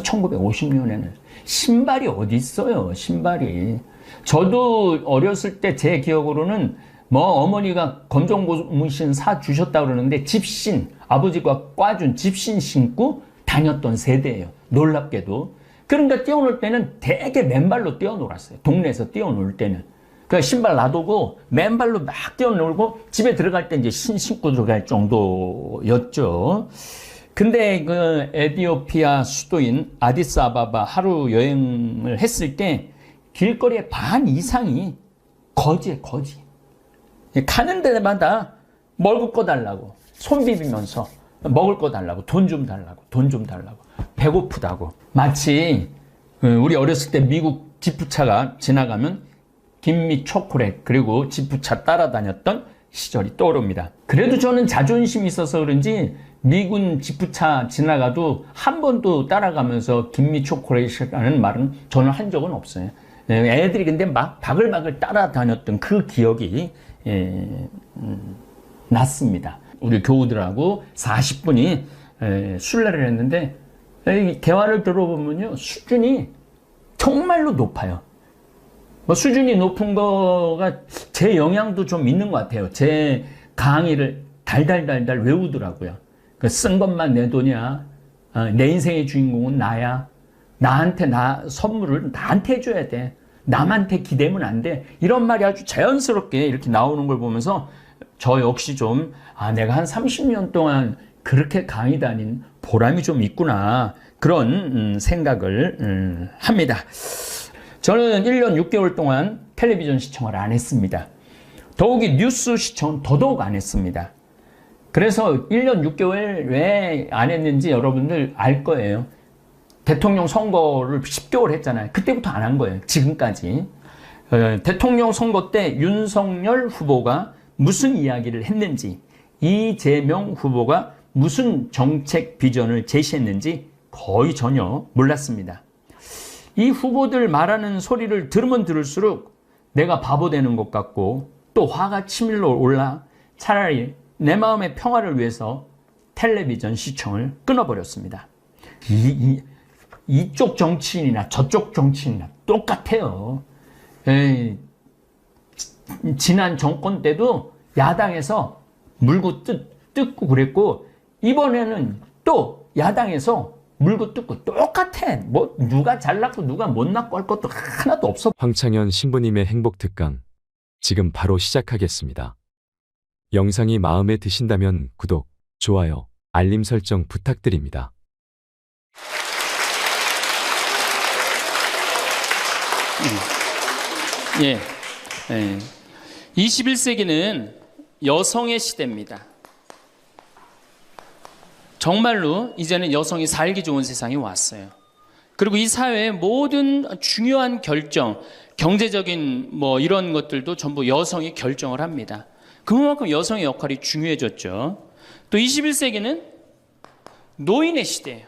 1950년에는 신발이 어디 있어요, 신발이. 저도 어렸을 때 제 기억으로는 뭐 어머니가 검정 고무신 사 주셨다 그러는데 집신, 아버지가 꽈준 집신 신고 다녔던 세대예요. 놀랍게도. 그러니까 뛰어놀 때는 되게 맨발로 뛰어놀았어요. 동네에서 뛰어놀 때는. 그러니까 신발 놔두고 맨발로 막 뛰어놀고 집에 들어갈 때 이제 신고 들어갈 정도였죠. 근데 그 에티오피아 수도인 아디스아바바 하루 여행을 했을 때 길거리의 반 이상이 거지예요, 거지. 가는 데마다 먹을 거 달라고, 손 비비면서 먹을 거 달라고, 돈 좀 달라고, 돈 좀 달라고, 배고프다고. 마치 우리 어렸을 때 미국 지프차가 지나가면 김미 초콜릿 그리고 지프차 따라다녔던 시절이 떠오릅니다. 그래도 저는 자존심이 있어서 그런지 미군 지프차 지나가도 한 번도 따라가면서 김미 초콜릿이라는 말은 저는 한 적은 없어요. 애들이 근데 막 바글바글 따라다녔던 그 기억이 났습니다. 우리 교우들하고 40분이 순례를 했는데 대화를 들어보면요, 수준이 정말로 높아요. 뭐 수준이 높은 거가 제 영향도 좀 있는 것 같아요. 제 강의를 달달달달 외우더라고요. 쓴 것만 내 돈이야. 내 인생의 주인공은 나야. 나한테 선물을 나한테 해줘야 돼. 남한테 기대면 안 돼. 이런 말이 아주 자연스럽게 이렇게 나오는 걸 보면서 저 역시 좀 내가 한 30년 동안 그렇게 강의 다닌 보람이 좀 있구나. 그런 생각을 합니다. 저는 1년 6개월 동안 텔레비전 시청을 안 했습니다. 더욱이 뉴스 시청은 더더욱 안 했습니다. 그래서 1년 6개월 왜 안 했는지 여러분들 알 거예요. 대통령 선거를 10개월 했잖아요. 그때부터 안 한 거예요. 지금까지. 대통령 선거 때 윤석열 후보가 무슨 이야기를 했는지, 이재명 후보가 무슨 정책 비전을 제시했는지 거의 전혀 몰랐습니다. 이 후보들 말하는 소리를 들으면 들을수록 내가 바보 되는 것 같고 또 화가 치밀러 올라 차라리 내 마음의 평화를 위해서 텔레비전 시청을 끊어버렸습니다. 이쪽 정치인이나 저쪽 정치인이나 똑같아요. 지난 정권 때도 야당에서 물고 뜯고 그랬고 이번에는 또 야당에서 물고 뜯고 똑같아. 뭐 누가 잘났고 누가 못났고 할 것도 하나도 없어. 황창현 신부님의 행복특강 지금 바로 시작하겠습니다. 영상이 마음에 드신다면 구독, 좋아요, 알림 설정 부탁드립니다. 예. 21세기는 여성의 시대입니다. 정말로 이제는 여성이 살기 좋은 세상이 왔어요. 그리고 이 사회의 모든 중요한 결정, 경제적인 뭐 이런 것들도 전부 여성이 결정을 합니다. 그만큼 여성의 역할이 중요해졌죠. 또 21세기는 노인의 시대예요.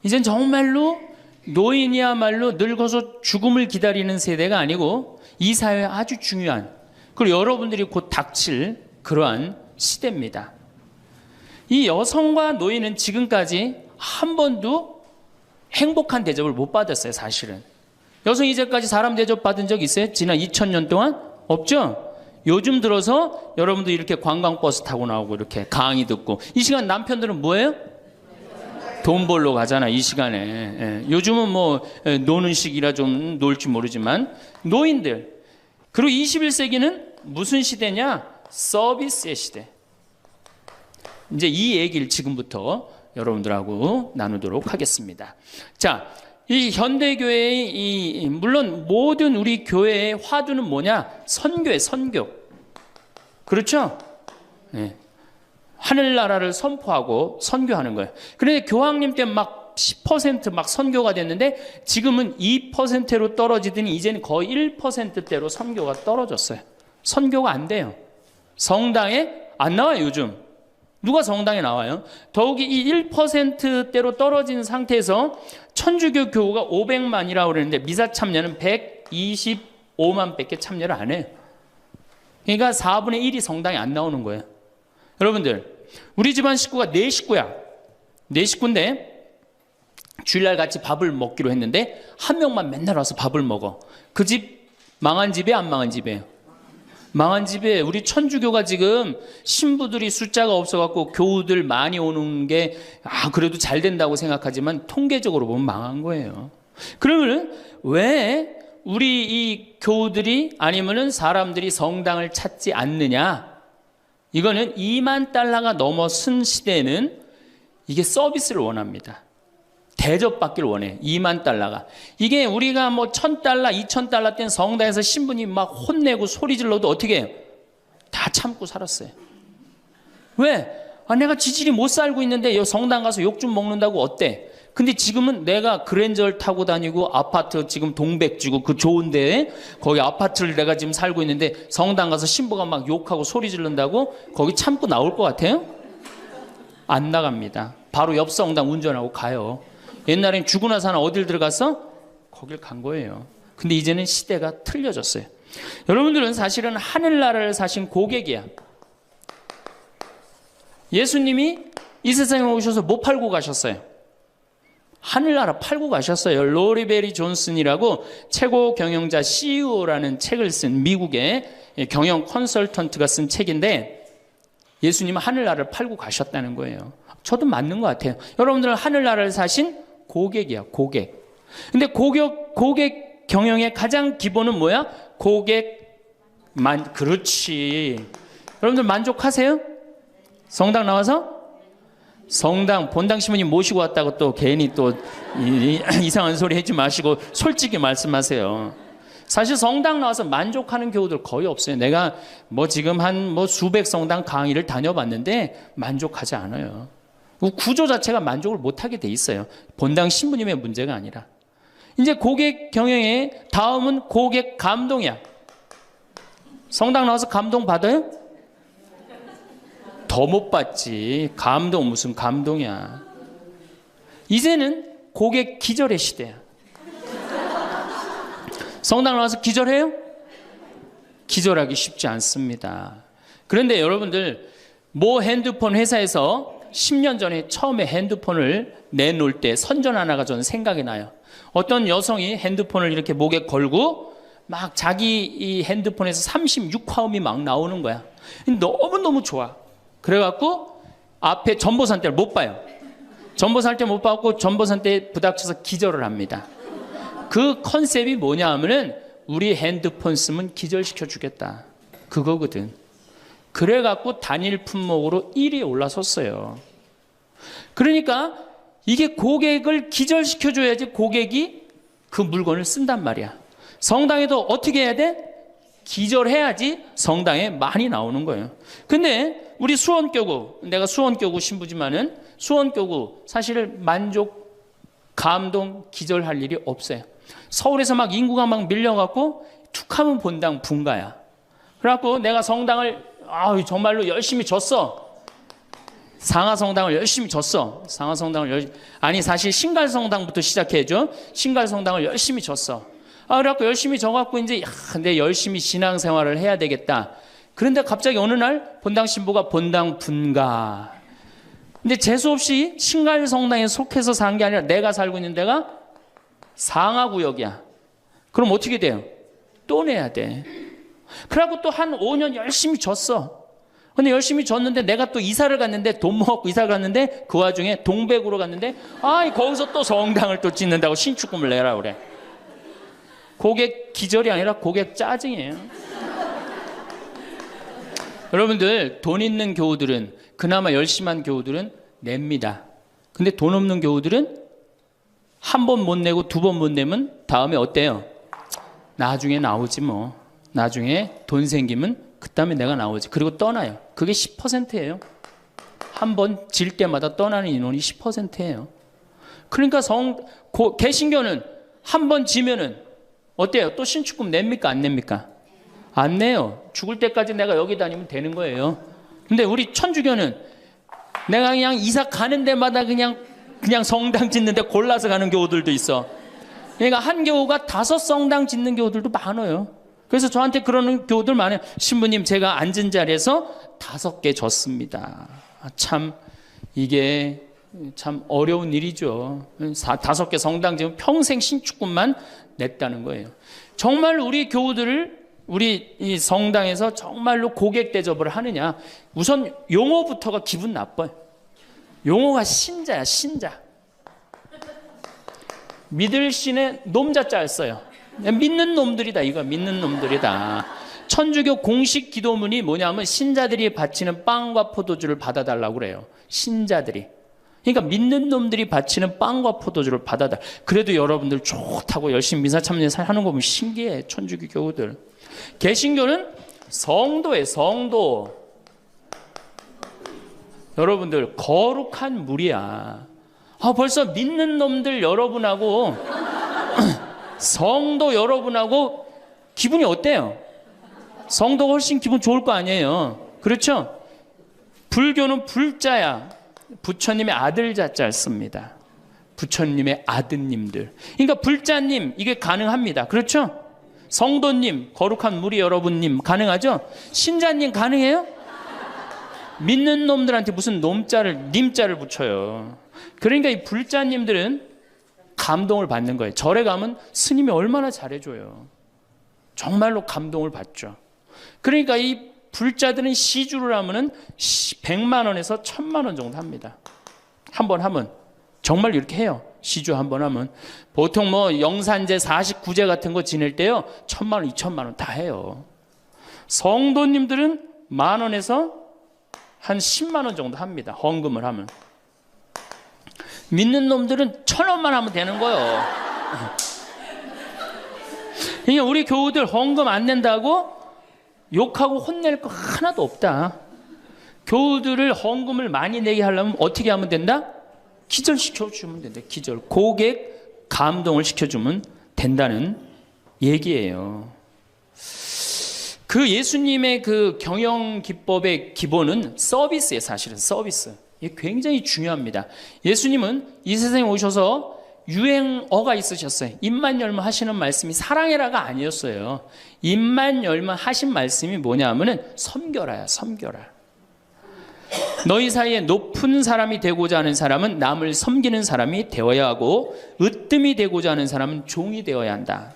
이젠 정말로 노인이야말로 늙어서 죽음을 기다리는 세대가 아니고 이 사회에 아주 중요한, 그리고 여러분들이 곧 닥칠 그러한 시대입니다. 이 여성과 노인은 지금까지 한 번도 행복한 대접을 못 받았어요, 사실은. 여성이 이제까지 사람 대접 받은 적 있어요? 지난 2000년 동안? 없죠? 요즘 들어서 여러분들 이렇게 관광버스 타고 나오고 이렇게 강의 듣고, 이 시간 남편들은 뭐예요? 돈 벌러 가잖아, 이 시간에. 요즘은 뭐 노는 시기라 좀 놀지 모르지만 노인들. 그리고 21세기는 무슨 시대냐? 서비스의 시대. 이제 이 얘기를 지금부터 여러분들하고 나누도록 하겠습니다. 자, 이 현대교회의 물론 모든 우리 교회의 화두는 뭐냐? 선교예요, 선교. 그렇죠? 네. 하늘나라를 선포하고 선교하는 거예요. 그런데 교황님 때 막 10% 막 선교가 됐는데 지금은 2%로 떨어지더니 이제는 거의 1%대로 선교가 떨어졌어요. 선교가 안 돼요. 성당에 안 나와요, 요즘. 누가 성당에 나와요? 더욱이 이 1%대로 떨어진 상태에서 천주교 교우가 500만이라고 그러는데 미사 참여는 125만 밖에 참여를 안 해요. 그러니까 4분의 1이 성당에 안 나오는 거예요. 여러분들, 우리 집안 식구가 4식구야. 4식구인데 주일날 같이 밥을 먹기로 했는데 한 명만 맨날 와서 밥을 먹어. 그 집 망한 집이에요, 안 망한 집이에요? 망한 집에 우리 천주교가 지금 신부들이 숫자가 없어갖고 교우들 많이 오는 게 그래도 잘 된다고 생각하지만 통계적으로 보면 망한 거예요. 그러면 왜 우리 이 교우들이 아니면은 사람들이 성당을 찾지 않느냐? 이거는 2만 달러가 넘어선 시대에는 이게 서비스를 원합니다. 대접받기를 원해. 2만 달러가. 이게 우리가 뭐 1,000달러, 2,000달러 때는 성당에서 신부님 막 혼내고 소리 질러도 어떻게 해요? 다 참고 살았어요. 왜? 내가 지질이 못 살고 있는데 성당 가서 욕 좀 먹는다고 어때? 근데 지금은 내가 그랜저를 타고 다니고 아파트 지금 동백지구 그 좋은 데에 거기 아파트를 내가 지금 살고 있는데 성당 가서 신부가 막 욕하고 소리 지른다고 거기 참고 나올 것 같아요? 안 나갑니다. 바로 옆 성당 운전하고 가요. 옛날엔 죽고 나서 하나 어딜 들어갔어? 거길 간 거예요. 근데 이제는 시대가 틀려졌어요. 여러분들은 사실은 하늘나라를 사신 고객이야. 예수님이 이 세상에 오셔서 뭐 팔고 가셨어요? 하늘나라 팔고 가셨어요. 로리베리 존슨이라고 최고 경영자 CEO라는 책을 쓴 미국의 경영 컨설턴트가 쓴 책인데 예수님은 하늘나라를 팔고 가셨다는 거예요. 저도 맞는 것 같아요. 여러분들은 하늘나라를 사신 고객이야, 고객. 근데 고객 경영의 가장 기본은 뭐야? 그렇지. 여러분들 만족하세요? 성당 나와서? 성당, 본당 신부님 모시고 왔다고 또 괜히 또 이상한 소리 하지 마시고 솔직히 말씀하세요. 사실 성당 나와서 만족하는 교우들 거의 없어요. 내가 뭐 지금 한 수백 성당 강의를 다녀봤는데 만족하지 않아요. 구조 자체가 만족을 못하게 돼 있어요. 본당 신부님의 문제가 아니라. 이제 고객 경영의 다음은 고객 감동이야. 성당 나와서 감동 받아요? 더 못 받지. 감동 무슨 감동이야. 이제는 고객 기절의 시대야. 성당 나와서 기절해요? 기절하기 쉽지 않습니다. 그런데 여러분들 모 핸드폰 회사에서 10년 전에 처음에 핸드폰을 내놓을 때 선전 하나가 저는 생각이 나요. 어떤 여성이 핸드폰을 이렇게 목에 걸고 막 자기 이 핸드폰에서 36화음이 막 나오는 거야. 너무너무 좋아. 그래갖고 앞에 전보산대를 못 봐요. 전보산대 못 봐갖고 전보산대에 부닥쳐서 기절을 합니다. 그 컨셉이 뭐냐 하면은 우리 핸드폰 쓰면 기절시켜 주겠다. 그거거든. 그래갖고 단일 품목으로 1위에 올라섰어요. 그러니까 이게 고객을 기절시켜줘야지 고객이 그 물건을 쓴단 말이야. 성당에도 어떻게 해야 돼? 기절해야지 성당에 많이 나오는 거예요. 근데 우리 수원교구, 내가 수원교구 신부지만은 수원교구 사실 만족, 감동, 기절할 일이 없어요. 서울에서 막 인구가 막 밀려갖고 툭하면 본당 분가야. 그래갖고 내가 성당을 정말로 열심히 줬어. 상하성당을 열심히 줬어. 사실 신갈성당부터 시작해줘. 신갈성당을 열심히 줬어. 그래갖고 열심히 져갖고 이제 내 열심히 신앙생활을 해야 되겠다. 그런데 갑자기 어느 날 본당 신부가 본당 분가. 근데 재수없이 신갈성당에 속해서 산 게 아니라 내가 살고 있는 데가 상하구역이야. 그럼 어떻게 돼요? 또 내야 돼. 그래갖고 또 한 5년 열심히 줬어. 근데 열심히 줬는데 내가 또 이사를 갔는데 돈 모았고 이사를 갔는데 그 와중에 동백으로 갔는데 거기서 또 성당을 또 짓는다고 신축금을 내라 그래. 고객 기절이 아니라 고객 짜증이에요. 여러분들 돈 있는 교우들은 그나마 열심한 교우들은 냅니다. 근데 돈 없는 교우들은 한 번 못 내고 두 번 못 내면 다음에 어때요? 나중에 나오지 뭐. 나중에 돈 생기면 그다음에 내가 나오지. 그리고 떠나요. 그게 10%예요. 한 번 질 때마다 떠나는 인원이 10%예요. 그러니까 개신교는 한 번 지면은 어때요? 또 신축금 냅니까? 안 냅니까? 안 내요. 죽을 때까지 내가 여기 다니면 되는 거예요. 근데 우리 천주교는 내가 그냥 이사 가는 데마다 그냥 성당 짓는데 골라서 가는 교우들도 있어. 그러니까 한 교우가 5성당 짓는 교우들도 많아요. 그래서 저한테 그러는 교우들 많아요. 신부님 제가 앉은 자리에서 5개 졌습니다. 참 이게 참 어려운 일이죠. 5개 성당 지금 평생 신축금만 냈다는 거예요. 정말 우리 교우들을 우리 이 성당에서 정말로 고객 대접을 하느냐. 우선 용어부터가 기분 나빠요. 용어가 신자야, 신자. 믿을 신의 놈자자 써요. 믿는 놈들이다, 이거 믿는 놈들이다. 천주교 공식 기도문이 뭐냐면 신자들이 바치는 빵과 포도주를 받아달라고 그래요. 신자들이. 그러니까 믿는 놈들이 바치는 빵과 포도주를 받아달라. 그래도 여러분들 좋다고 열심히 미사 참여하는 거 보면 신기해, 천주교 교우들. 개신교는 성도예요, 성도. 여러분들 거룩한 물이야. 벌써 믿는 놈들 여러분하고 성도 여러분하고 기분이 어때요? 성도가 훨씬 기분 좋을 거 아니에요. 그렇죠? 불교는 불자야. 부처님의 아들 자자를 씁니다. 부처님의 아드님들. 그러니까 불자님 이게 가능합니다. 그렇죠? 성도님, 거룩한 무리 여러분님 가능하죠? 신자님 가능해요? 믿는 놈들한테 무슨 놈자를, 님자를 붙여요. 그러니까 이 불자님들은 감동을 받는 거예요. 절에 가면 스님이 얼마나 잘해줘요. 정말로 감동을 받죠. 그러니까 이 불자들은 시주를 하면은 100만 원에서 1000만 원 정도 합니다. 한 번 하면. 정말 이렇게 해요. 시주 한 번 하면. 보통 뭐 영산제 49제 같은 거 지낼 때요. 1000만 원, 2000만 원 다 해요. 성도님들은 10,000 원에서 한 10만 원 정도 합니다. 헌금을 하면. 믿는 놈들은 1,000원만 하면 되는 거예요. 그러니까 우리 교우들 헌금 안 낸다고 욕하고 혼낼 거 하나도 없다. 교우들을 헌금을 많이 내게 하려면 어떻게 하면 된다? 기절시켜주면 된다. 기절. 고객 감동을 시켜주면 된다는 얘기예요. 그 예수님의 그 경영 기법의 기본은 서비스예요. 사실은 서비스. 이게 굉장히 중요합니다. 예수님은 이 세상에 오셔서 유행어가 있으셨어요. 입만 열면 하시는 말씀이 사랑해라가 아니었어요. 입만 열면 하신 말씀이 뭐냐 하면은 섬겨라야, 섬겨라. 너희 사이에 높은 사람이 되고자 하는 사람은 남을 섬기는 사람이 되어야 하고 으뜸이 되고자 하는 사람은 종이 되어야 한다.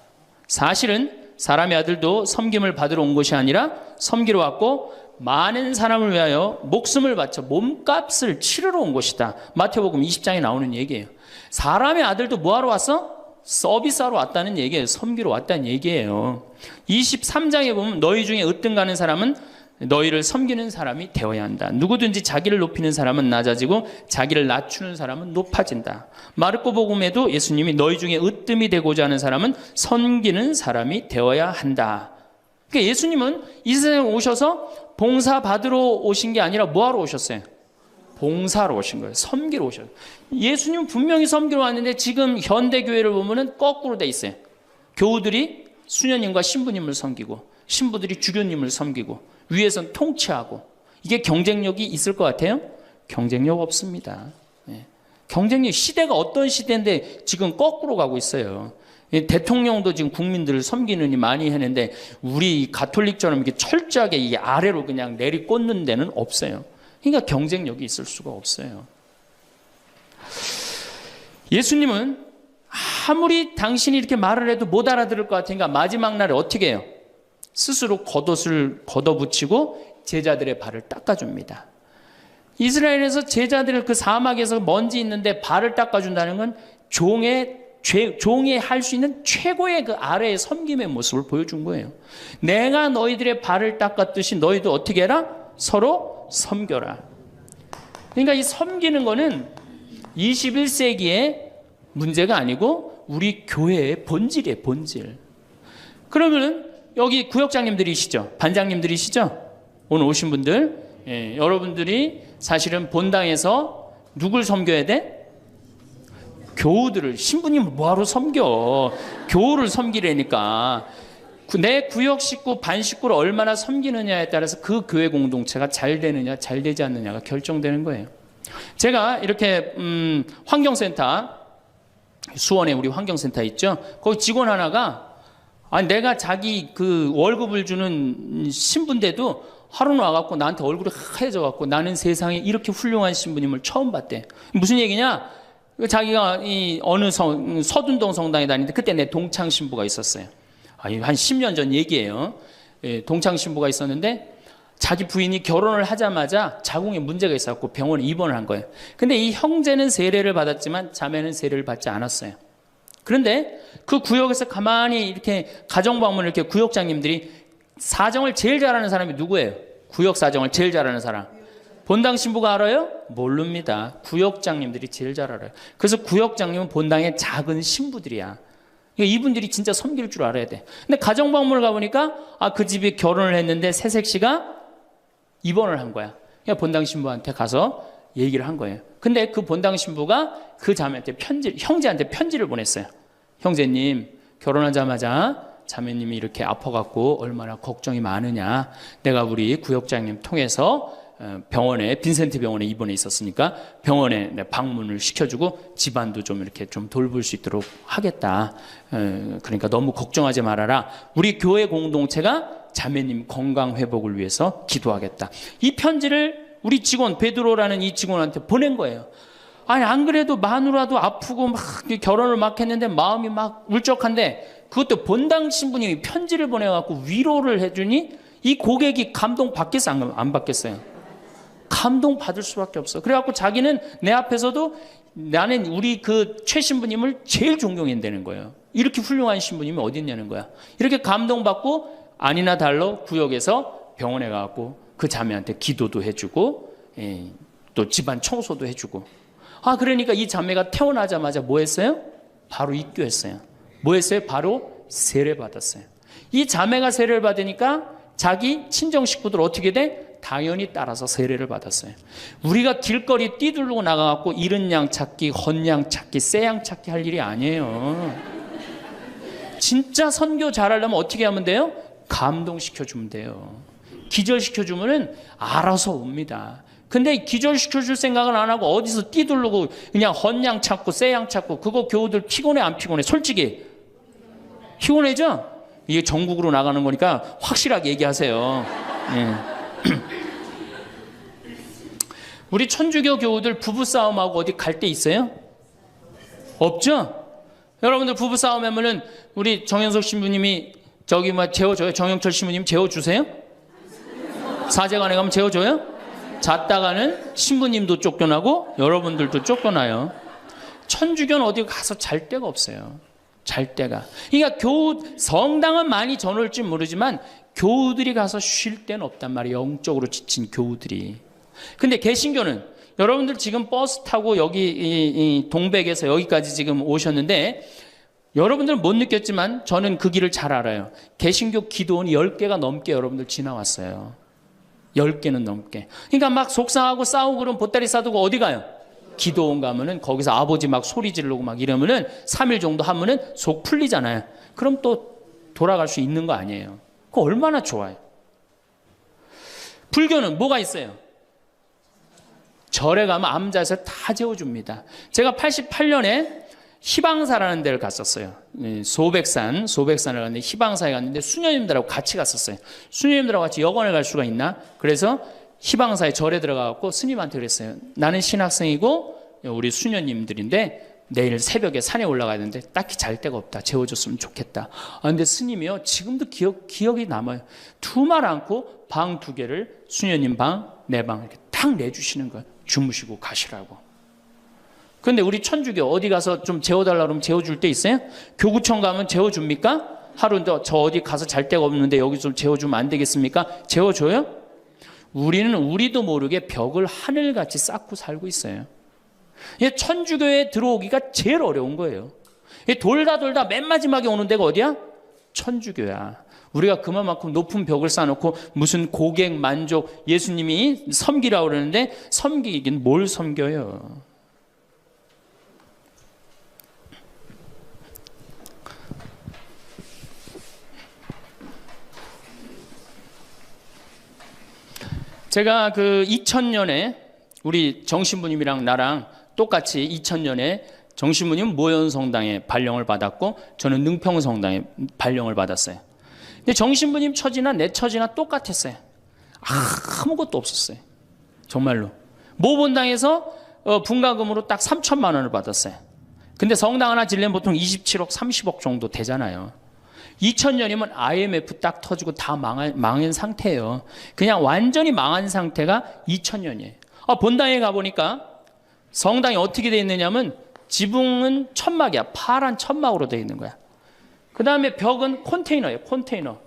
사실은 사람의 아들도 섬김을 받으러 온 것이 아니라 섬기러 왔고 많은 사람을 위하여 목숨을 바쳐 몸값을 치르러 온 것이다. 마태복음 20장에 나오는 얘기예요. 사람의 아들도 뭐하러 왔어? 서비스하러 왔다는 얘기예요. 섬기러 왔다는 얘기예요. 23장에 보면 너희 중에 으뜸 가는 사람은 너희를 섬기는 사람이 되어야 한다. 누구든지 자기를 높이는 사람은 낮아지고 자기를 낮추는 사람은 높아진다. 마르코 복음에도 예수님이 너희 중에 으뜸이 되고자 하는 사람은 섬기는 사람이 되어야 한다. 그러니까 예수님은 이 세상에 오셔서 봉사 받으러 오신 게 아니라 뭐하러 오셨어요? 봉사로 오신 거예요. 섬기러 오셨어요. 예수님은 분명히 섬기러 왔는데 지금 현대교회를 보면은 거꾸로 돼 있어요. 교우들이 수녀님과 신부님을 섬기고 신부들이 주교님을 섬기고 위에선 통치하고 이게 경쟁력이 있을 것 같아요? 경쟁력 없습니다. 경쟁력, 시대가 어떤 시대인데 지금 거꾸로 가고 있어요. 대통령도 지금 국민들을 섬기느니 많이 했는데 우리 가톨릭처럼 이렇게 철저하게 이 아래로 그냥 내리꽂는 데는 없어요. 그러니까 경쟁력이 있을 수가 없어요. 예수님은 아무리 당신이 이렇게 말을 해도 못 알아들을 것 같으니까 마지막 날에 어떻게 해요? 스스로 겉옷을 걷어붙이고 제자들의 발을 닦아줍니다. 이스라엘에서 제자들을 그 사막에서 먼지 있는데 발을 닦아준다는 건 종이 할 수 있는 최고의 그 아래의 섬김의 모습을 보여준 거예요. 내가 너희들의 발을 닦았듯이 너희도 어떻게 해라? 서로 섬겨라. 그러니까 이 섬기는 거는 21세기의 문제가 아니고 우리 교회의 본질이에요, 본질. 그러면은 여기 구역장님들이시죠? 반장님들이시죠? 오늘 오신 분들, 여러분들이 사실은 본당에서 누굴 섬겨야 돼? 교우들을, 신부님을 뭐하러 섬겨? 교우를 섬기라니까. 내 구역 식구, 반 식구를 얼마나 섬기느냐에 따라서 그 교회 공동체가 잘 되느냐, 잘 되지 않느냐가 결정되는 거예요. 제가 이렇게 환경센터, 수원에 우리 환경센터 있죠? 거기 직원 하나가 내가 자기 그 월급을 주는 신부인데도 하루는 와갖고 나한테 얼굴이 하얘져갖고 나는 세상에 이렇게 훌륭한 신부님을 처음 봤대. 무슨 얘기냐? 자기가 이 어느 서둔동 성당에 다니는데 그때 내 동창 신부가 있었어요. 한 10년 전 얘기예요. 예, 동창 신부가 있었는데 자기 부인이 결혼을 하자마자 자궁에 문제가 있었고 병원에 입원을 한 거예요. 근데 이 형제는 세례를 받았지만 자매는 세례를 받지 않았어요. 그런데 그 구역에서 가만히 이렇게 가정방문을 이렇게 구역장님들이 사정을 제일 잘하는 사람이 누구예요? 구역 사정을 제일 잘하는 사람. 본당 신부가 알아요? 모릅니다. 구역장님들이 제일 잘 알아요. 그래서 구역장님은 본당의 작은 신부들이야. 이분들이 진짜 섬길 줄 알아야 돼. 근데 가정방문을 가보니까 그 집이 결혼을 했는데 새색시가 입원을 한 거야. 그러니까 본당 신부한테 가서 얘기를 한 거예요. 근데 그 본당 신부가 그 자매한테 형제한테 편지를 보냈어요. 형제님, 결혼하자마자 자매님이 이렇게 아파갖고 얼마나 걱정이 많으냐. 내가 우리 구역장님 통해서 병원에, 빈센트 병원에 입원해 있었으니까 병원에 방문을 시켜주고 집안도 좀 이렇게 좀 돌볼 수 있도록 하겠다. 그러니까 너무 걱정하지 말아라. 우리 교회 공동체가 자매님 건강 회복을 위해서 기도하겠다. 이 편지를 우리 직원 베드로라는 이 직원한테 보낸 거예요. 아니 안 그래도 마누라도 아프고 막 결혼을 막 했는데 마음이 막 울적한데 그것도 본당 신부님이 편지를 보내갖고 위로를 해주니 이 고객이 감동 받겠어 안 받겠어요? 감동 받을 수밖에 없어. 그래갖고 자기는 내 앞에서도 나는 우리 그 최 신부님을 제일 존경한다는 거예요. 이렇게 훌륭한 신부님이 어디 있냐는 거야. 이렇게 감동받고 아니나 달러 구역에서 병원에 가갖고 그 자매한테 기도도 해주고 또 집안 청소도 해주고. 그러니까 이 자매가 태어나자마자 뭐 했어요? 바로 입교했어요. 뭐 했어요? 바로 세례 받았어요. 이 자매가 세례를 받으니까 자기 친정 식구들 어떻게 돼? 당연히 따라서 세례를 받았어요. 우리가 길거리 뛰두르고 나가갖고 이른 양 찾기, 헌 양 찾기, 새 양 찾기 할 일이 아니에요. 진짜 선교 잘하려면 어떻게 하면 돼요? 감동시켜주면 돼요. 기절시켜주면은 알아서 옵니다. 근데 기절시켜줄 생각은 안 하고 어디서 뛰두르고 그냥 헌 양 찾고 새 양 찾고 그거 교우들 피곤해 안 피곤해? 솔직히 피곤해죠? 이게 전국으로 나가는 거니까 확실하게 얘기하세요. 예. 우리 천주교 교우들 부부싸움하고 어디 갈 데 있어요? 없죠? 여러분들 부부싸움 하면은 우리 정현석 신부님이 저기 재워줘요? 정영철 신부님 재워주세요? 사제관에 가면 재워줘요? 잤다가는 신부님도 쫓겨나고 여러분들도 쫓겨나요. 천주교는 어디 가서 잘 데가 없어요. 잘 데가. 그러니까 성당은 많이 전올지 모르지만 교우들이 가서 쉴 데는 없단 말이에요. 영적으로 지친 교우들이. 근데 개신교는 여러분들 지금 버스 타고 여기 이 동백에서 여기까지 지금 오셨는데 여러분들은 못 느꼈지만 저는 그 길을 잘 알아요. 개신교 기도원이 10개가 넘게 여러분들 지나왔어요. 10개는 넘게. 그러니까 막 속상하고 싸우고 그러면 보따리 싸두고 어디 가요? 기도원 가면은 거기서 아버지 막 소리 지르고 막 이러면은 3일 정도 하면은 속 풀리잖아요. 그럼 또 돌아갈 수 있는 거 아니에요. 그거 얼마나 좋아요. 불교는 뭐가 있어요? 절에 가면 암자에서 다 재워줍니다. 제가 88년에 희방사라는 데를 갔었어요. 소백산을 갔는데 희방사에 갔는데 수녀님들하고 같이 갔었어요. 수녀님들하고 같이 여관에 갈 수가 있나? 그래서 희방사에 절에 들어가갖고 스님한테 그랬어요. 나는 신학생이고 우리 수녀님들인데 내일 새벽에 산에 올라가야 되는데 딱히 잘 데가 없다. 재워줬으면 좋겠다. 근데 스님이요 지금도 기억이 남아요. 두말 않고 방 2개를 수녀님 방, 내 방 이렇게 딱 내주시는 거예요. 주무시고 가시라고. 근데 우리 천주교 어디 가서 좀 재워달라 그러면 재워줄 데 있어요? 교구청 가면 재워줍니까? 하루 저 어디 가서 잘 데가 없는데 여기 좀 재워주면 안 되겠습니까? 재워줘요? 우리는 우리도 모르게 벽을 하늘같이 쌓고 살고 있어요. 천주교에 들어오기가 제일 어려운 거예요. 돌다 맨 마지막에 오는 데가 어디야? 천주교야. 우리가 그만큼 높은 벽을 쌓아놓고 무슨 고객 만족 예수님이 섬기라고 그러는데 섬기긴 뭘 섬겨요. 제가 그 2000년에 우리 정신부님이랑 나랑 똑같이 2000년에 정신부님 모현성당에 발령을 받았고 저는 능평성당에 발령을 받았어요. 근데 정신부님 처지나 내 처지나 똑같았어요. 아무것도 없었어요. 정말로. 모본당에서 분가금으로 딱 3천만 원을 받았어요. 근데 성당 하나 지려면 보통 27억, 30억 정도 되잖아요. 2000년이면 IMF 딱 터지고 다 망한 상태예요. 그냥 완전히 망한 상태가 2000년이에요. 본당에 가보니까 성당이 어떻게 되어 있느냐면 지붕은 천막이야. 파란 천막으로 되어 있는 거야. 그 다음에 벽은 컨테이너예요. 컨테이너.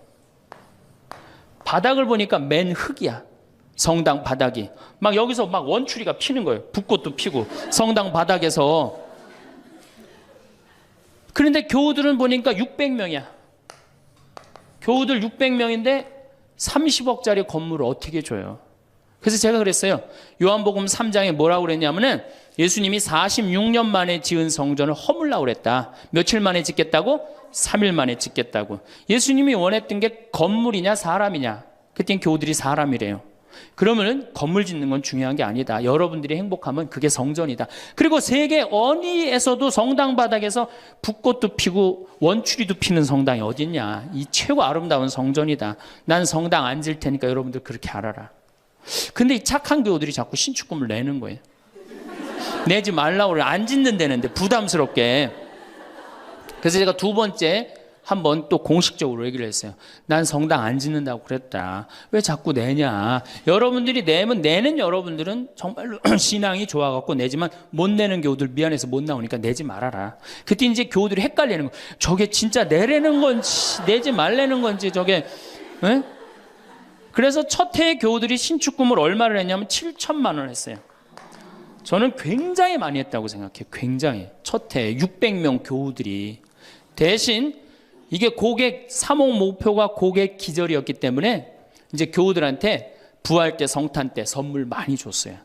바닥을 보니까 맨 흙이야. 성당 바닥이. 막 여기서 막 원추리가 피는 거예요. 붓꽃도 피고 성당 바닥에서. 그런데 교우들은 보니까 600명이야. 교우들 600명인데 30억짜리 건물을 어떻게 줘요? 그래서 제가 그랬어요. 요한복음 3장에 뭐라고 그랬냐면은 예수님이 46년 만에 지은 성전을 허물라고 그랬다. 며칠 만에 짓겠다고? 3일 만에 짓겠다고. 예수님이 원했던 게 건물이냐 사람이냐? 그땐 교우들이 사람이래요. 그러면 건물 짓는 건 중요한 게 아니다. 여러분들이 행복하면 그게 성전이다. 그리고 세계 어디에서도 성당 바닥에서 붓꽃도 피고 원추리도 피는 성당이 어딨냐. 이 최고 아름다운 성전이다. 난 성당 안 질 테니까 여러분들 그렇게 알아라. 근데 이 착한 교우들이 자꾸 신축금을 내는 거예요. 내지 말라고 그래. 안 짓는다는데 부담스럽게. 그래서 제가 두 번째 한번 또 공식적으로 얘기를 했어요. 난 성당 안 짓는다고 그랬다. 왜 자꾸 내냐. 여러분들이 내는 여러분들은 정말로 신앙이 좋아갖고 내지만 못 내는 교우들 미안해서 못 나오니까 내지 말아라. 그때 이제 교우들이 헷갈리는 거예요. 저게 진짜 내라는 건지 내지 말라는 건지 저게. 에? 그래서 첫 해에 교우들이 신축금을 얼마를 했냐면 7천만 원 했어요. 저는 굉장히 많이 했다고 생각해요. 굉장히. 첫 해에 600명 교우들이. 대신 이게 고객 사목 목표가 고객 기절이었기 때문에 이제 교우들한테 부활 때 성탄 때 선물 많이 줬어요.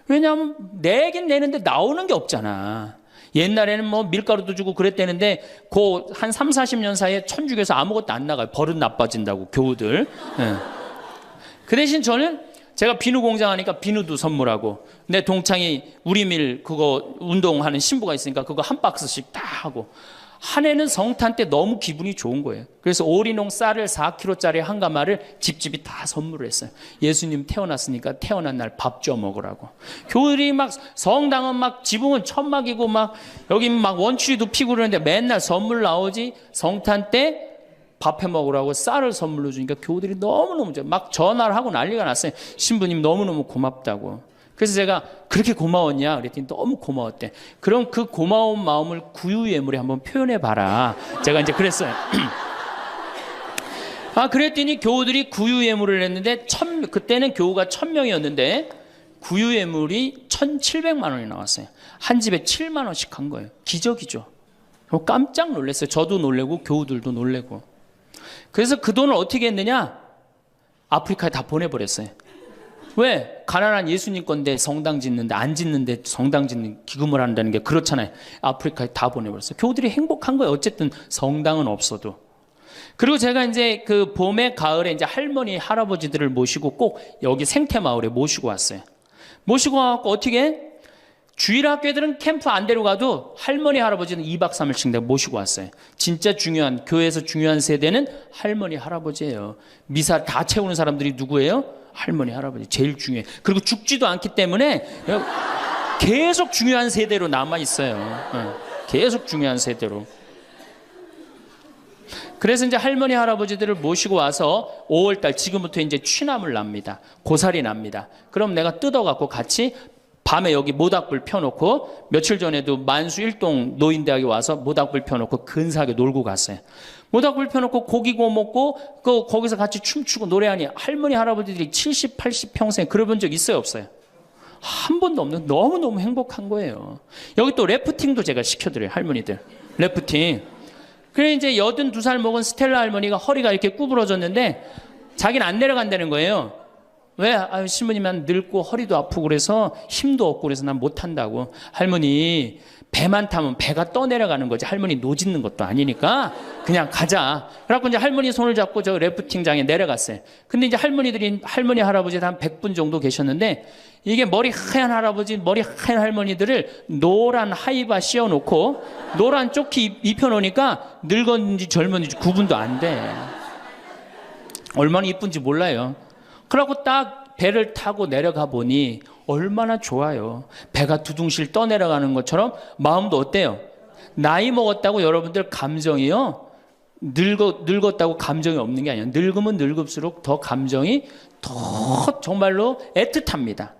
왜냐하면 내긴 내는데 나오는 게 없잖아. 옛날에는 뭐 밀가루도 주고 그랬대는데 한 3, 40년 사이에 천주교에서 아무것도 안 나가요. 버릇 나빠진다고 교우들. 네. 그 대신 저는 제가 비누 공장 하니까 비누도 선물하고 내 동창이 우리밀 그거 운동하는 신부가 있으니까 그거 한 박스씩 다 하고 한 해는 성탄 때 너무 기분이 좋은 거예요. 그래서 오리농 쌀을 4kg짜리 한 가마를 집집이 다 선물을 했어요. 예수님 태어났으니까 태어난 날 밥 줘 먹으라고. 교들이 막 성당은 막 지붕은 천막이고 막 여기 막 원추리도 피고 그러는데 맨날 선물 나오지. 성탄 때 밥 해 먹으라고 쌀을 선물로 주니까 교우들이 너무너무 막 전화를 하고 난리가 났어요. 신부님 너무너무 고맙다고. 그래서 제가 그렇게 고마웠냐 그랬더니 너무 고마웠대. 그럼 그 고마운 마음을 구유예물에 한번 표현해 봐라. 제가 이제 그랬어요. 그랬더니 교우들이 구유예물을 했는데 그때는 교우가 1000명이었는데 구유예물이 1700만 원이 나왔어요. 한 집에 7만 원씩 한 거예요. 기적이죠. 깜짝 놀랐어요. 저도 놀래고 교우들도 놀래고. 그래서 그 돈을 어떻게 했느냐? 아프리카에 다 보내버렸어요. 왜? 가난한 예수님 건데 성당 짓는데 안 짓는데 성당 짓는 기금을 한다는 게 그렇잖아요. 아프리카에 다 보내버렸어요. 교우들이 행복한 거예요. 어쨌든 성당은 없어도. 그리고 제가 이제 그 봄에 가을에 이제 할머니 할아버지들을 모시고 꼭 여기 생태마을에 모시고 왔어요. 모시고 와갖고 어떻게? 주일학교들은 캠프 안 데려가도 할머니 할아버지는 2박 3일씩 내가 모시고 왔어요. 진짜 중요한 교회에서 중요한 세대는 할머니 할아버지예요. 미사 다 채우는 사람들이 누구예요? 할머니 할아버지 제일 중요해. 그리고 죽지도 않기 때문에 계속 중요한 세대로 남아 있어요. 계속 중요한 세대로. 그래서 이제 할머니 할아버지들을 모시고 와서 5월달 지금부터 이제 취나물 납니다. 고사리 납니다. 그럼 내가 뜯어갖고 같이 밤에 여기 모닥불 펴놓고 며칠 전에도 만수 일동 노인대학에 와서 모닥불 펴놓고 근사하게 놀고 갔어요. 모닥불 펴놓고 고기 구워 먹고 거기서 같이 춤추고 노래하니 할머니 할아버지들이 70, 80 평생 그래본 적 있어요 없어요? 한 번도 없는 너무너무 행복한 거예요. 여기 또 래프팅도 제가 시켜드려요. 할머니들 래프팅. 그래 이제 82살 먹은 스텔라 할머니가 허리가 이렇게 구부러졌는데 자기는 안 내려간다는 거예요. 왜? 신부님 난 늙고 허리도 아프고 그래서 힘도 없고 그래서 난 못한다고. 할머니 배만 타면 배가 떠내려가는 거지. 할머니 노짓는 것도 아니니까 그냥 가자. 그래갖고 이제 할머니 손을 잡고 저 래프팅장에 내려갔어요. 근데 이제 할머니 할아버지 한 100분 정도 계셨는데 이게 머리 하얀 할아버지 머리 하얀 할머니들을 노란 하이바 씌워놓고 노란 조끼 입혀놓으니까 늙었는지 젊었는지 구분도 안 돼. 얼마나 이쁜지 몰라요. 그러고 딱 배를 타고 내려가 보니 얼마나 좋아요. 배가 두둥실 떠내려가는 것처럼 마음도 어때요? 나이 먹었다고 여러분들 감정이요. 늙었다고 감정이 없는 게 아니에요. 늙으면 늙을수록 더 감정이 더 정말로 애틋합니다.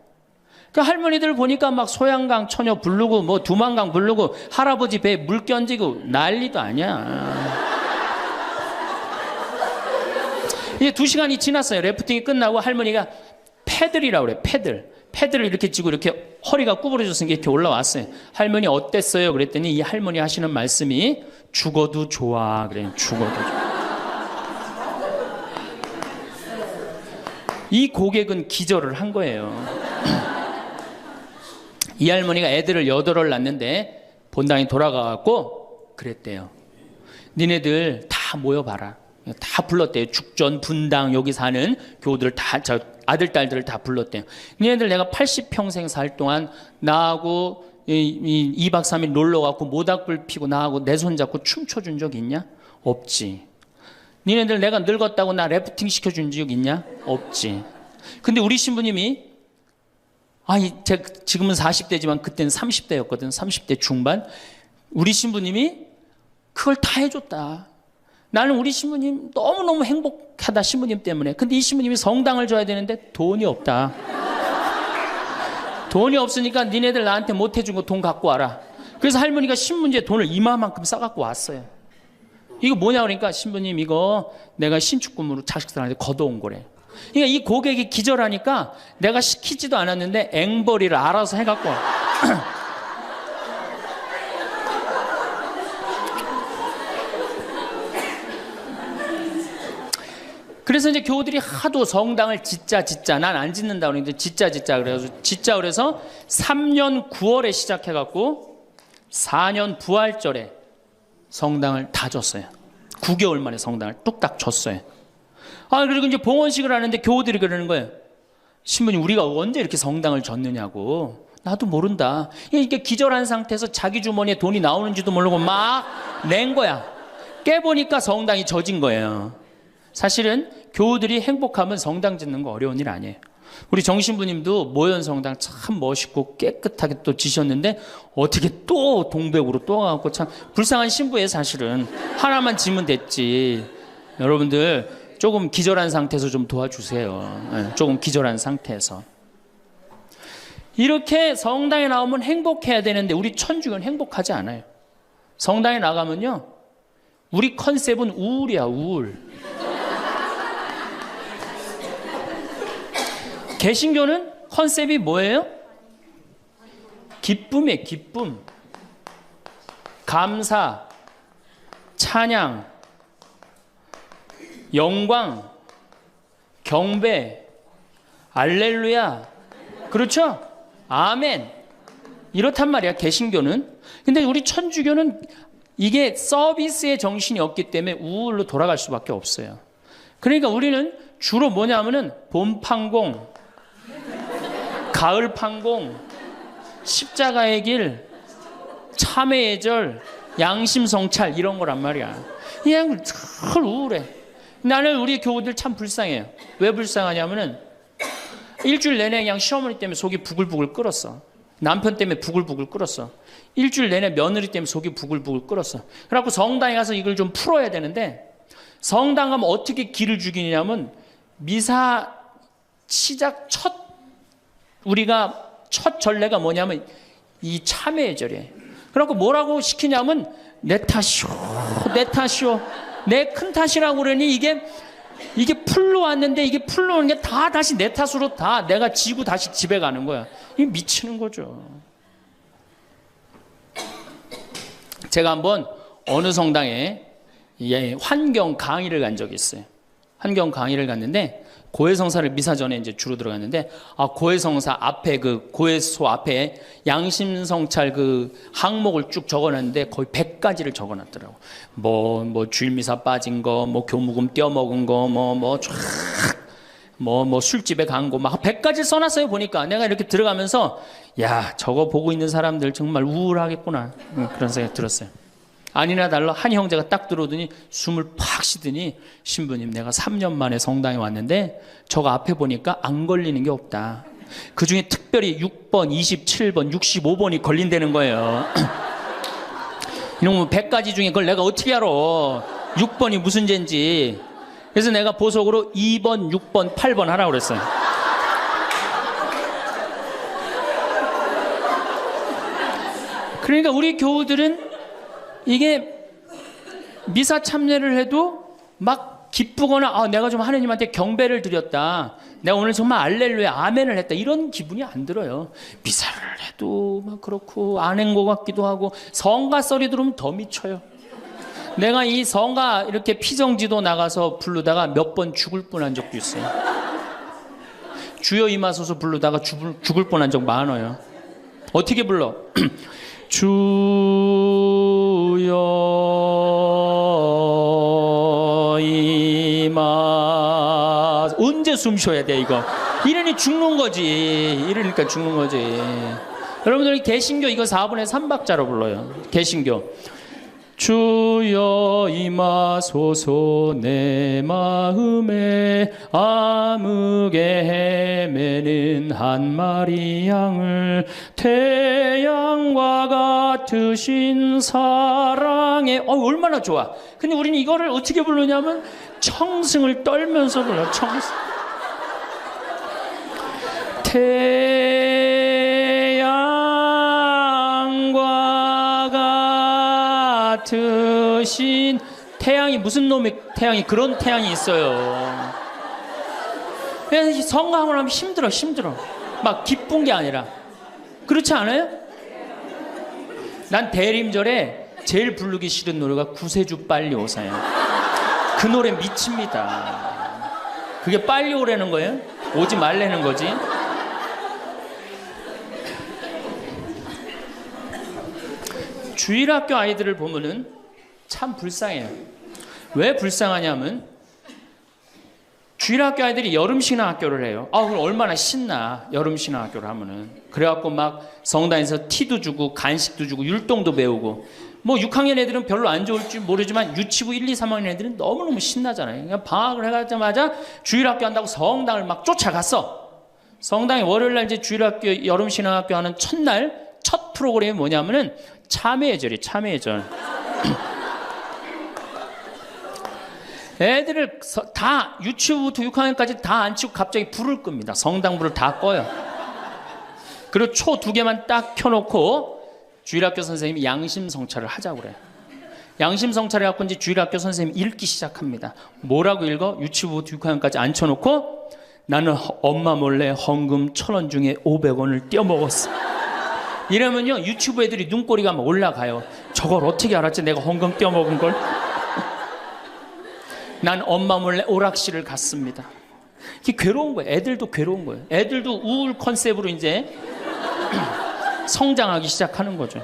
그 할머니들 보니까 막 소양강 처녀 부르고 뭐 두만강 부르고 할아버지 배에 물 껴지고 난리도 아니야. 이제 2시간이 지났어요. 래프팅이 끝나고 할머니가 패들이라고 그래. 패들을 이렇게 쥐고 이렇게 허리가 구부러졌으니까 이렇게 올라왔어요. 할머니 어땠어요? 그랬더니 이 할머니 하시는 말씀이 죽어도 좋아. 그래요. 죽어도 좋아. 이 고객은 기절을 한 거예요. 이 할머니가 애들을 8을 낳는데 본당에 돌아가갖고 그랬대요. 니네들 다 모여봐라. 다 불렀대요. 죽전, 분당, 여기 사는 교우들 다, 아들, 딸들을 다 불렀대요. 니네들 내가 80평생 살 동안 나하고 2박 3일 놀러 가고 모닥불 피고 나하고 내 손 잡고 춤춰준 적 있냐? 없지. 니네들 내가 늙었다고 나 래프팅 시켜준 적 있냐? 없지. 근데 우리 신부님이 제가 지금은 40대지만 그때는 30대였거든. 30대 중반. 우리 신부님이 그걸 다 해줬다. 나는 우리 신부님 너무너무 행복하다. 신부님 때문에. 근데 이 신부님이 성당을 줘야 되는데 돈이 없다. 돈이 없으니까 니네들 나한테 못 해준 거 돈 갖고 와라. 그래서 할머니가 신문지에 돈을 이만큼 싸갖고 왔어요. 이거 뭐냐 그러니까 신부님 이거 내가 신축금으로 자식들한테 걷어온 거래. 그러니까 이 고객이 기절하니까 내가 시키지도 않았는데 앵벌이를 알아서 해갖고 와. 그래서 이제 교우들이 하도 성당을 짓자 난 안 짓는다 그러는데 짓자 그래서 3년 9월에 시작해갖고 4년 부활절에 성당을 다 줬어요. 9개월 만에 성당을 뚝딱 줬어요. 그리고 이제 봉헌식을 하는데 교우들이 그러는 거예요. 신부님 우리가 언제 이렇게 성당을 줬느냐고. 나도 모른다. 이게 기절한 상태에서 자기 주머니에 돈이 나오는지도 모르고 막 낸 거야. 깨보니까 성당이 젖은 거예요. 사실은 교우들이 행복하면 성당 짓는 거 어려운 일 아니에요. 우리 정신부님도 모현 성당 참 멋있고 깨끗하게 또 지셨는데 어떻게 또 동백으로 또 가고 참 불쌍한 신부예요. 사실은 하나만 지면 됐지. 여러분들 조금 기절한 상태에서 좀 도와주세요. 조금 기절한 상태에서. 이렇게 성당에 나오면 행복해야 되는데 우리 천주교는 행복하지 않아요. 성당에 나가면요 우리 컨셉은 우울이야. 우울. 개신교는 컨셉이 뭐예요? 기쁨이에요. 기쁨. 감사, 찬양, 영광, 경배, 알렐루야. 그렇죠? 아멘. 이렇단 말이야 개신교는. 근데 우리 천주교는 이게 서비스의 정신이 없기 때문에 우울로 돌아갈 수밖에 없어요. 그러니까 우리는 주로 뭐냐면은 봄 판공, 가을 판공, 십자가의 길, 참회의 절, 양심 성찰 이런 거란 말이야. 그냥 늘 우울해. 나는 우리 교우들 참 불쌍해요. 왜 불쌍하냐면은 일주일 내내 그냥 시어머니 때문에 속이 부글부글 끓었어. 남편 때문에 부글부글 끓었어. 일주일 내내 며느리 때문에 속이 부글부글 끓었어. 그래갖고 성당에 가서 이걸 좀 풀어야 되는데 성당 가면 어떻게 기를 죽이냐면 미사 시작 우리가 첫 전례가 뭐냐면 이 참회의 절이에요. 그래갖고 뭐라고 시키냐면 내 탓이오. 내 큰 탓이라고 그러니 이게 풀로 왔는데 이게 풀로 오는 게 다 다시 내 탓으로 다 내가 지고 다시 집에 가는 거야. 이게 미치는 거죠. 제가 한번 어느 성당에 환경 강의를 간 적이 있어요. 환경 강의를 갔는데 고해성사를 미사 전에 이제 주로 들어갔는데 고해성사 앞에 그 고해소 앞에 양심성찰 그 항목을 쭉 적어놨는데 거의 100가지를 적어놨더라고. 뭐 주일미사 빠진 거, 뭐 교무금 떼어먹은 거, 뭐 술집에 간 거 막 100가지를 써놨어요. 보니까 내가 이렇게 들어가면서 야 저거 보고 있는 사람들 정말 우울하겠구나 그런 생각이 들었어요. 아니나 달라 한 형제가 딱 들어오더니 숨을 팍 쉬더니 신부님 내가 3년 만에 성당에 왔는데 저거 앞에 보니까 안 걸리는 게 없다. 그중에 특별히 6번, 27번, 65번이 걸린다는 거예요. 이놈의 100가지 중에 그걸 내가 어떻게 알아. 6번이 무슨 죄인지. 그래서 내가 보석으로 2번, 6번, 8번 하라고 그랬어요. 그러니까 우리 교우들은 이게 미사 참여를 해도 막 기쁘거나 내가 좀 하느님한테 경배를 드렸다, 내가 오늘 정말 알렐루야 아멘을 했다, 이런 기분이 안 들어요. 미사를 해도 막 그렇고 안 한 것 같기도 하고 성가 썰이 들으면 더 미쳐요. 내가 이 성가 이렇게 피정지도 나가서 부르다가 몇 번 죽을 뻔한 적도 있어요. 주여 임하소서 부르다가 죽을 뻔한 적 많아요. 어떻게 불러? 주여 임하. 언제 숨 쉬어야 돼 이거? 이러니 죽는 거지. 이러니까 죽는 거지. 여러분들 개신교 이거 4분의 3박자로 불러요. 개신교. 주여 임하소서 내 마음에 암흑에 헤매는 한 마리 양을 태양과 같으신 사랑에. 얼마나 좋아. 근데 우리는 이거를 어떻게 부르냐면 청승을 떨면서 불러요. 청승. 같으신 태양이, 무슨 놈의 태양이, 그런 태양이 있어요. 그래서 성가하고 나면 힘들어. 막 기쁜 게 아니라. 그렇지 않아요? 난 대림절에 제일 부르기 싫은 노래가 구세주 빨리 오사요. 그 노래 미칩니다. 그게 빨리 오라는 거예요? 오지 말라는 거지. 주일학교 아이들을 보면은 참 불쌍해요. 왜 불쌍하냐면 주일학교 아이들이 여름신앙학교를 해요. 그럼 얼마나 신나, 여름신앙학교를 하면은. 그래갖고 막 성당에서 티도 주고 간식도 주고 율동도 배우고. 뭐 6학년 애들은 별로 안 좋을지 모르지만 유치부 1, 2, 3학년 애들은 너무너무 신나잖아요. 그러니까 방학을 해가자마자 주일학교 한다고 성당을 막 쫓아갔어. 성당에 월요일날 이제 주일학교 여름신앙학교 하는 첫날 첫 프로그램이 뭐냐면은 참회절이 참회절. 애들을 다 유치부부터 6학년까지 다 앉히고 갑자기 불을 끕니다. 성당불을 다 꺼요. 그리고 초 2개만 딱 켜놓고 주일학교 선생님이 양심성찰을 하자고 그래요. 양심성찰 해갖고 이제 주일학교 선생님이 읽기 시작합니다. 뭐라고 읽어? 유치부부터 6학년까지 앉혀놓고 나는 엄마 몰래 헌금 1,000원 중에 500원을 떼어먹었어. 이러면요 유치부 애들이 눈꼬리가 막 올라가요. 저걸 어떻게 알았지 내가 헌금 떼어먹은 걸? 난 엄마 몰래 오락실을 갔습니다. 이게 괴로운 거예요. 애들도 괴로운 거예요. 애들도 우울 컨셉으로 이제 성장하기 시작하는 거죠.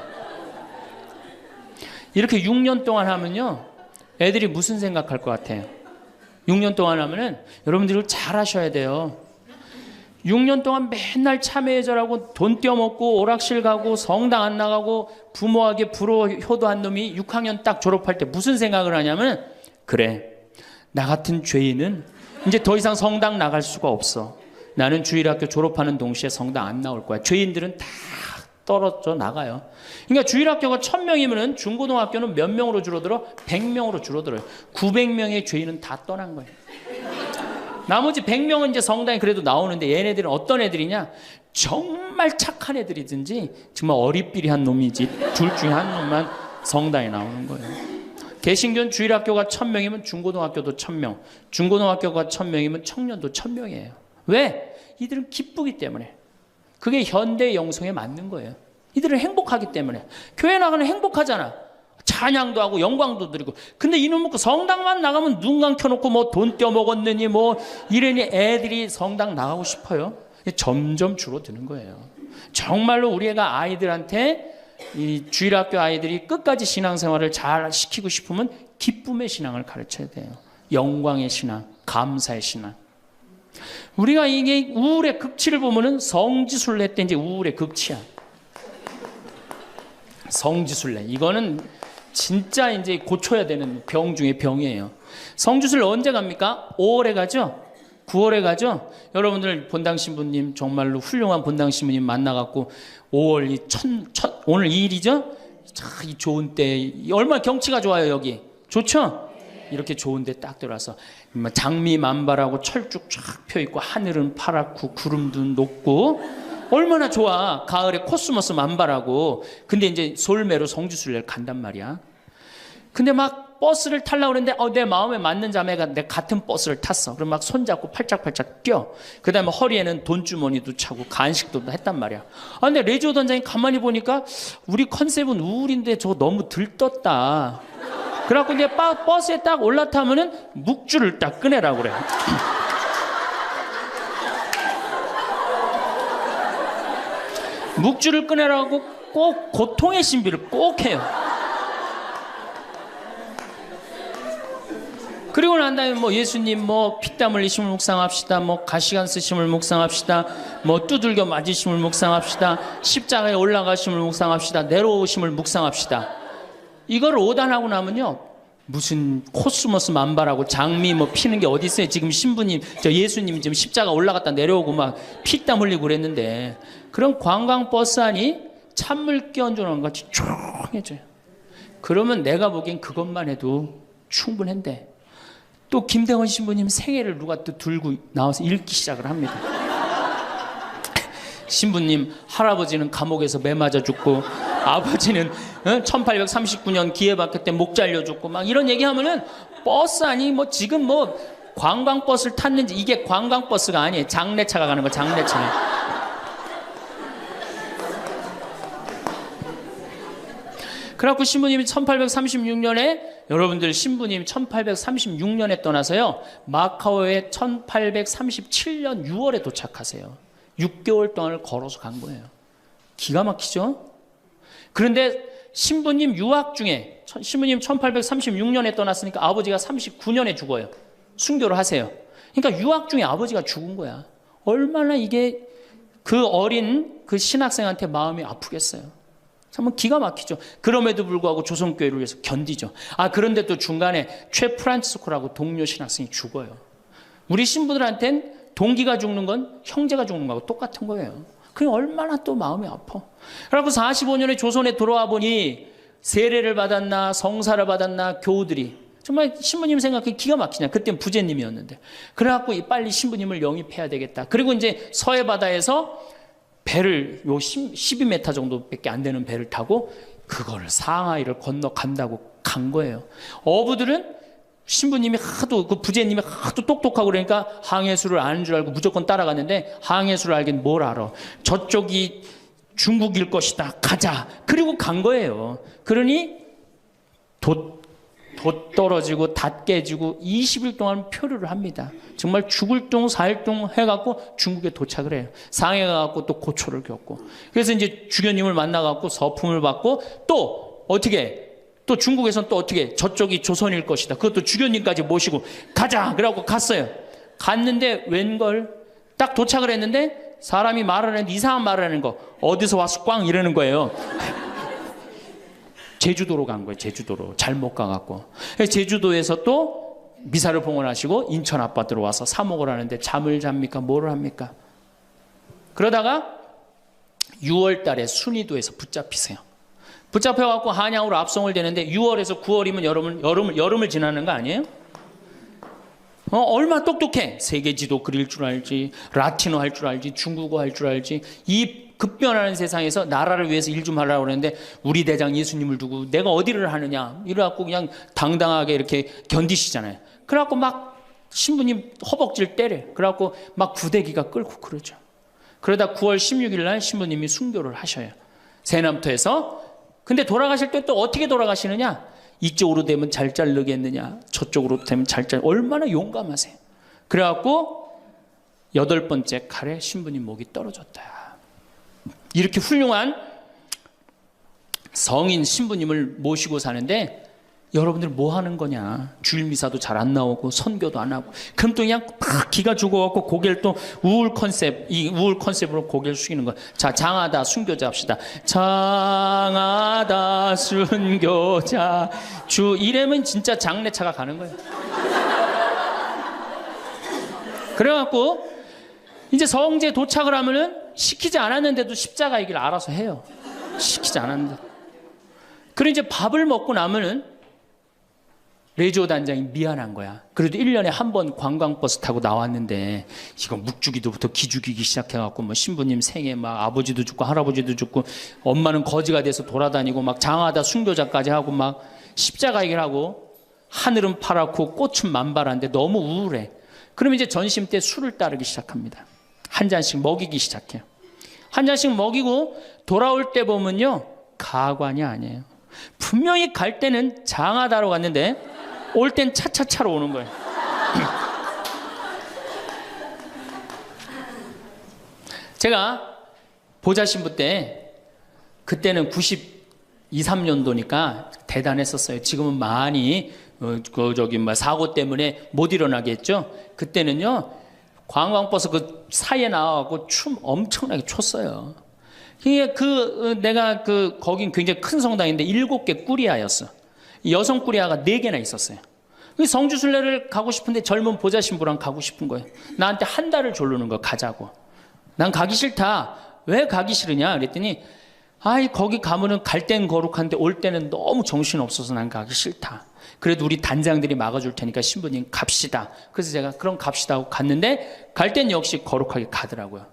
이렇게 6년 동안 하면요 애들이 무슨 생각할 것 같아요? 6년 동안 하면은 여러분들이 잘 하셔야 돼요. 6년 동안 맨날 참회절하고 돈 떼어먹고 오락실 가고 성당 안 나가고 부모에게 불호 효도한 놈이 6학년 딱 졸업할 때 무슨 생각을 하냐면, 그래 나 같은 죄인은 이제 더 이상 성당 나갈 수가 없어. 나는 주일학교 졸업하는 동시에 성당 안 나올 거야. 죄인들은 다 떨어져 나가요. 그러니까 주일학교가 1,000명이면 중고등학교는 몇 명으로 줄어들어? 100명으로 줄어들어요. 900명의 죄인은 다 떠난 거예요. 나머지 100명은 이제 성당에 그래도 나오는데 얘네들은 어떤 애들이냐? 정말 착한 애들이든지 정말 어리삐리한 놈이지 둘 중에 한 놈만 성당에 나오는 거예요. 개신교는 주일학교가 1,000명이면 중고등학교도 1,000명, 중고등학교가 1,000명이면 청년도 1,000명이에요. 왜? 이들은 기쁘기 때문에. 그게 현대 영성에 맞는 거예요. 이들은 행복하기 때문에. 교회 나가는 행복하잖아. 찬양도 하고 영광도 드리고. 근데 이놈 먹고 성당만 나가면 눈 감켜놓고 뭐 돈 떼어먹었느니 뭐 이러니 애들이 성당 나가고 싶어요. 점점 줄어드는 거예요. 정말로 우리 애가 아이들한테 이 주일학교 아이들이 끝까지 신앙생활을 잘 시키고 싶으면 기쁨의 신앙을 가르쳐야 돼요. 영광의 신앙, 감사의 신앙. 우리가 이게 우울의 극치를 보면은 성지순례 때 이제 우울의 극치야. 성지순례. 이거는 진짜 이제 고쳐야 되는 병 중에 병이에요. 성주술 언제 갑니까? 5월에 가죠? 9월에 가죠? 여러분들 본당 신부님 정말로 훌륭한 본당 신부님 만나갖고 5월 오늘 2일이죠? 참 이 좋은 때 얼마나 경치가 좋아요 여기. 좋죠? 이렇게 좋은 데 딱 들어와서 장미 만발하고 철쭉 쫙 펴있고 하늘은 파랗고 구름도 높고 얼마나 좋아. 가을에 코스모스 만발하고. 근데 이제 솔매로 성주순례를 간단 말이야. 근데 막 버스를 타려고 그랬는데 내 마음에 맞는 자매가 내 같은 버스를 탔어. 그럼 막 손잡고 팔짝팔짝 뛰어. 그 다음에 허리에는 돈주머니도 차고 간식도 했단 말이야. 근데 레지오 단장이 가만히 보니까 우리 컨셉은 우울인데 저거 너무 들떴다. 그래갖고 이제 버스에 딱 올라타면은 묵주를 딱 꺼내라고 그래. 묵주를 꺼내라고 꼭 고통의 신비를 꼭 해요. 그리고 난 다음에 뭐 예수님 뭐 피땀 흘리심을 묵상합시다. 뭐 가시관 쓰심을 묵상합시다. 뭐 두들겨 맞으심을 묵상합시다. 십자가에 올라가심을 묵상합시다. 내려오심을 묵상합시다. 이걸 오단하고 나면요. 무슨 코스모스 만발하고 장미 뭐 피는 게 어디 있어요. 지금 신부님, 저 예수님 지금 십자가 올라갔다 내려오고 막 피땀 흘리고 그랬는데 그런 관광버스 안이 찬물 끼얹어놓은 것 같이 조용해져요. 그러면 내가 보기엔 그것만 해도 충분한데 또 김대원 신부님 생애를 누가 또 들고 나와서 읽기 시작을 합니다. 신부님 할아버지는 감옥에서 매 맞아 죽고 아버지는 1839년 기회박해 때 목 잘려 죽고 막 이런 얘기하면은 버스 아니 뭐 지금 뭐 관광버스를 탔는지 이게 관광버스가 아니에요. 장례차가 가는 거 장례차. 그래갖고 신부님이 1836년에 여러분들 신부님 1836년에 떠나서요 마카오에 1837년 6월에 도착하세요. 6개월 동안을 걸어서 간 거예요. 기가 막히죠? 그런데 신부님 유학 중에 신부님 1836년에 떠났으니까 아버지가 39년에 죽어요. 순교를 하세요. 그러니까 유학 중에 아버지가 죽은 거야. 얼마나 이게 그 어린 그 신학생한테 마음이 아프겠어요. 정말 기가 막히죠. 그럼에도 불구하고 조선교회를 위해서 견디죠. 그런데 또 중간에 최 프란치스코라고 동료 신학생이 죽어요. 우리 신부들한텐 동기가 죽는 건 형제가 죽는 거하고 똑같은 거예요. 그게 얼마나 또 마음이 아파. 그래갖고 45년에 조선에 돌아와 보니 세례를 받았나 성사를 받았나 교우들이 정말 신부님 생각해 기가 막히냐. 그때는 부제님이었는데. 그래갖고 빨리 신부님을 영입해야 되겠다. 그리고 이제 서해 바다에서 배를 12m 정도밖에 안 되는 배를 타고 그거를 상하이를 건너간다고 간 거예요. 어부들은 신부님이 하도 그 부제님이 하도 똑똑하고 그러니까 항해수를 아는 줄 알고 무조건 따라갔는데 항해수를 알긴 뭘 알아. 저쪽이 중국일 것이다. 가자. 그리고 간 거예요. 그러니 돛 떨어지고 닷 깨지고 20일 동안 표류를 합니다. 정말 죽을 둥 살 둥 해갖고 중국에 도착을 해요. 상해 가갖고 또 고초를 겪고. 그래서 이제 주교님을 만나갖고 서품을 받고 또 어떻게 또 중국에서는 또 어떻게 저쪽이 조선일 것이다. 그것도 주교님까지 모시고 가자. 그러고 갔어요. 갔는데 웬걸 딱 도착을 했는데 사람이 말하는 이상한 말을 하는 거 어디서 와서 꽝 이러는 거예요. 제주도로 간 거예요. 제주도로 잘못 가갖고 제주도에서 또 미사를 봉헌하시고 인천 아파트로 와서 사목을 하는데 잠을 잡니까? 뭐를 합니까? 그러다가 6월 달에 순이도에서 붙잡히세요. 붙잡혀갖고 한양으로 압송을 되는데 6월에서 9월이면 여름을 지나는 거 아니에요? 얼마나 똑똑해. 세계지도 그릴 줄 알지, 라틴어 할 줄 알지, 중국어 할 줄 알지. 이 급변하는 세상에서 나라를 위해서 일 좀 하려고 그러는데 우리 대장 예수님을 두고 내가 어디를 하느냐 이래갖고 그냥 당당하게 이렇게 견디시잖아요. 그래갖고 막 신부님 허벅지를 때려. 그래갖고 막 구데기가 끓고 그러죠. 그러다 9월 16일 날 신부님이 순교를 하셔요. 새남터에서. 근데 돌아가실 때 또 어떻게 돌아가시느냐? 이쪽으로 되면 잘 자르겠느냐, 저쪽으로 되면 잘 자르. 얼마나 용감하세요. 그래갖고 8번째 칼에 신부님 목이 떨어졌다. 이렇게 훌륭한 성인 신부님을 모시고 사는데 여러분들 뭐 하는 거냐? 주일 미사도 잘 안 나오고 선교도 안 하고. 그럼 또 그냥 막 기가 죽어갖고 고개를 또 우울 컨셉으로 고개를 숙이는 거야. 자, 장하다 순교자 합시다. 장하다 순교자 주 이래면 진짜 장례차가 가는 거예요. 그래갖고 이제 성지에 도착을 하면은 시키지 않았는데도 십자가 얘기를 알아서 해요. 시키지 않았는데. 그리고 이제 밥을 먹고 나면은 레지오 단장이 미안한 거야. 그래도 1년에 한 번 관광버스 타고 나왔는데 이거 묵주기도부터 기죽이기 시작해갖고 뭐 신부님 생에 막 아버지도 죽고 할아버지도 죽고 엄마는 거지가 돼서 돌아다니고 막 장하다 순교자까지 하고 막 십자가 얘기를 하고 하늘은 파랗고 꽃은 만발한데 너무 우울해. 그러면 이제 전심 때 술을 따르기 시작합니다. 한 잔씩 먹이기 시작해요. 한 잔씩 먹이고 돌아올 때 보면요. 가관이 아니에요. 분명히 갈 때는 장하다로 갔는데 올 땐 차차차로 오는 거예요. 제가 보좌 신부 때 그때는 92, 3년도니까 대단했었어요. 지금은 많이 사고 때문에 못 일어나게 했죠. 그때는요. 관광버스 그 사이에 나와갖고 춤 엄청나게 췄어요. 내가 거긴 굉장히 큰 성당인데 7개 꾸리아였어. 여성 꾸리아가 4개나 있었어요. 성주순례를 가고 싶은데 젊은 보좌 신부랑 가고 싶은 거예요. 나한테 한 달을 조르는 거 가자고. 난 가기 싫다. 왜 가기 싫으냐? 그랬더니 거기 가면은 갈 땐 거룩한데 올 때는 너무 정신 없어서 난 가기 싫다. 그래도 우리 단장들이 막아줄 테니까 신부님 갑시다. 그래서 제가 그럼 갑시다 하고 갔는데 갈 땐 역시 거룩하게 가더라고요.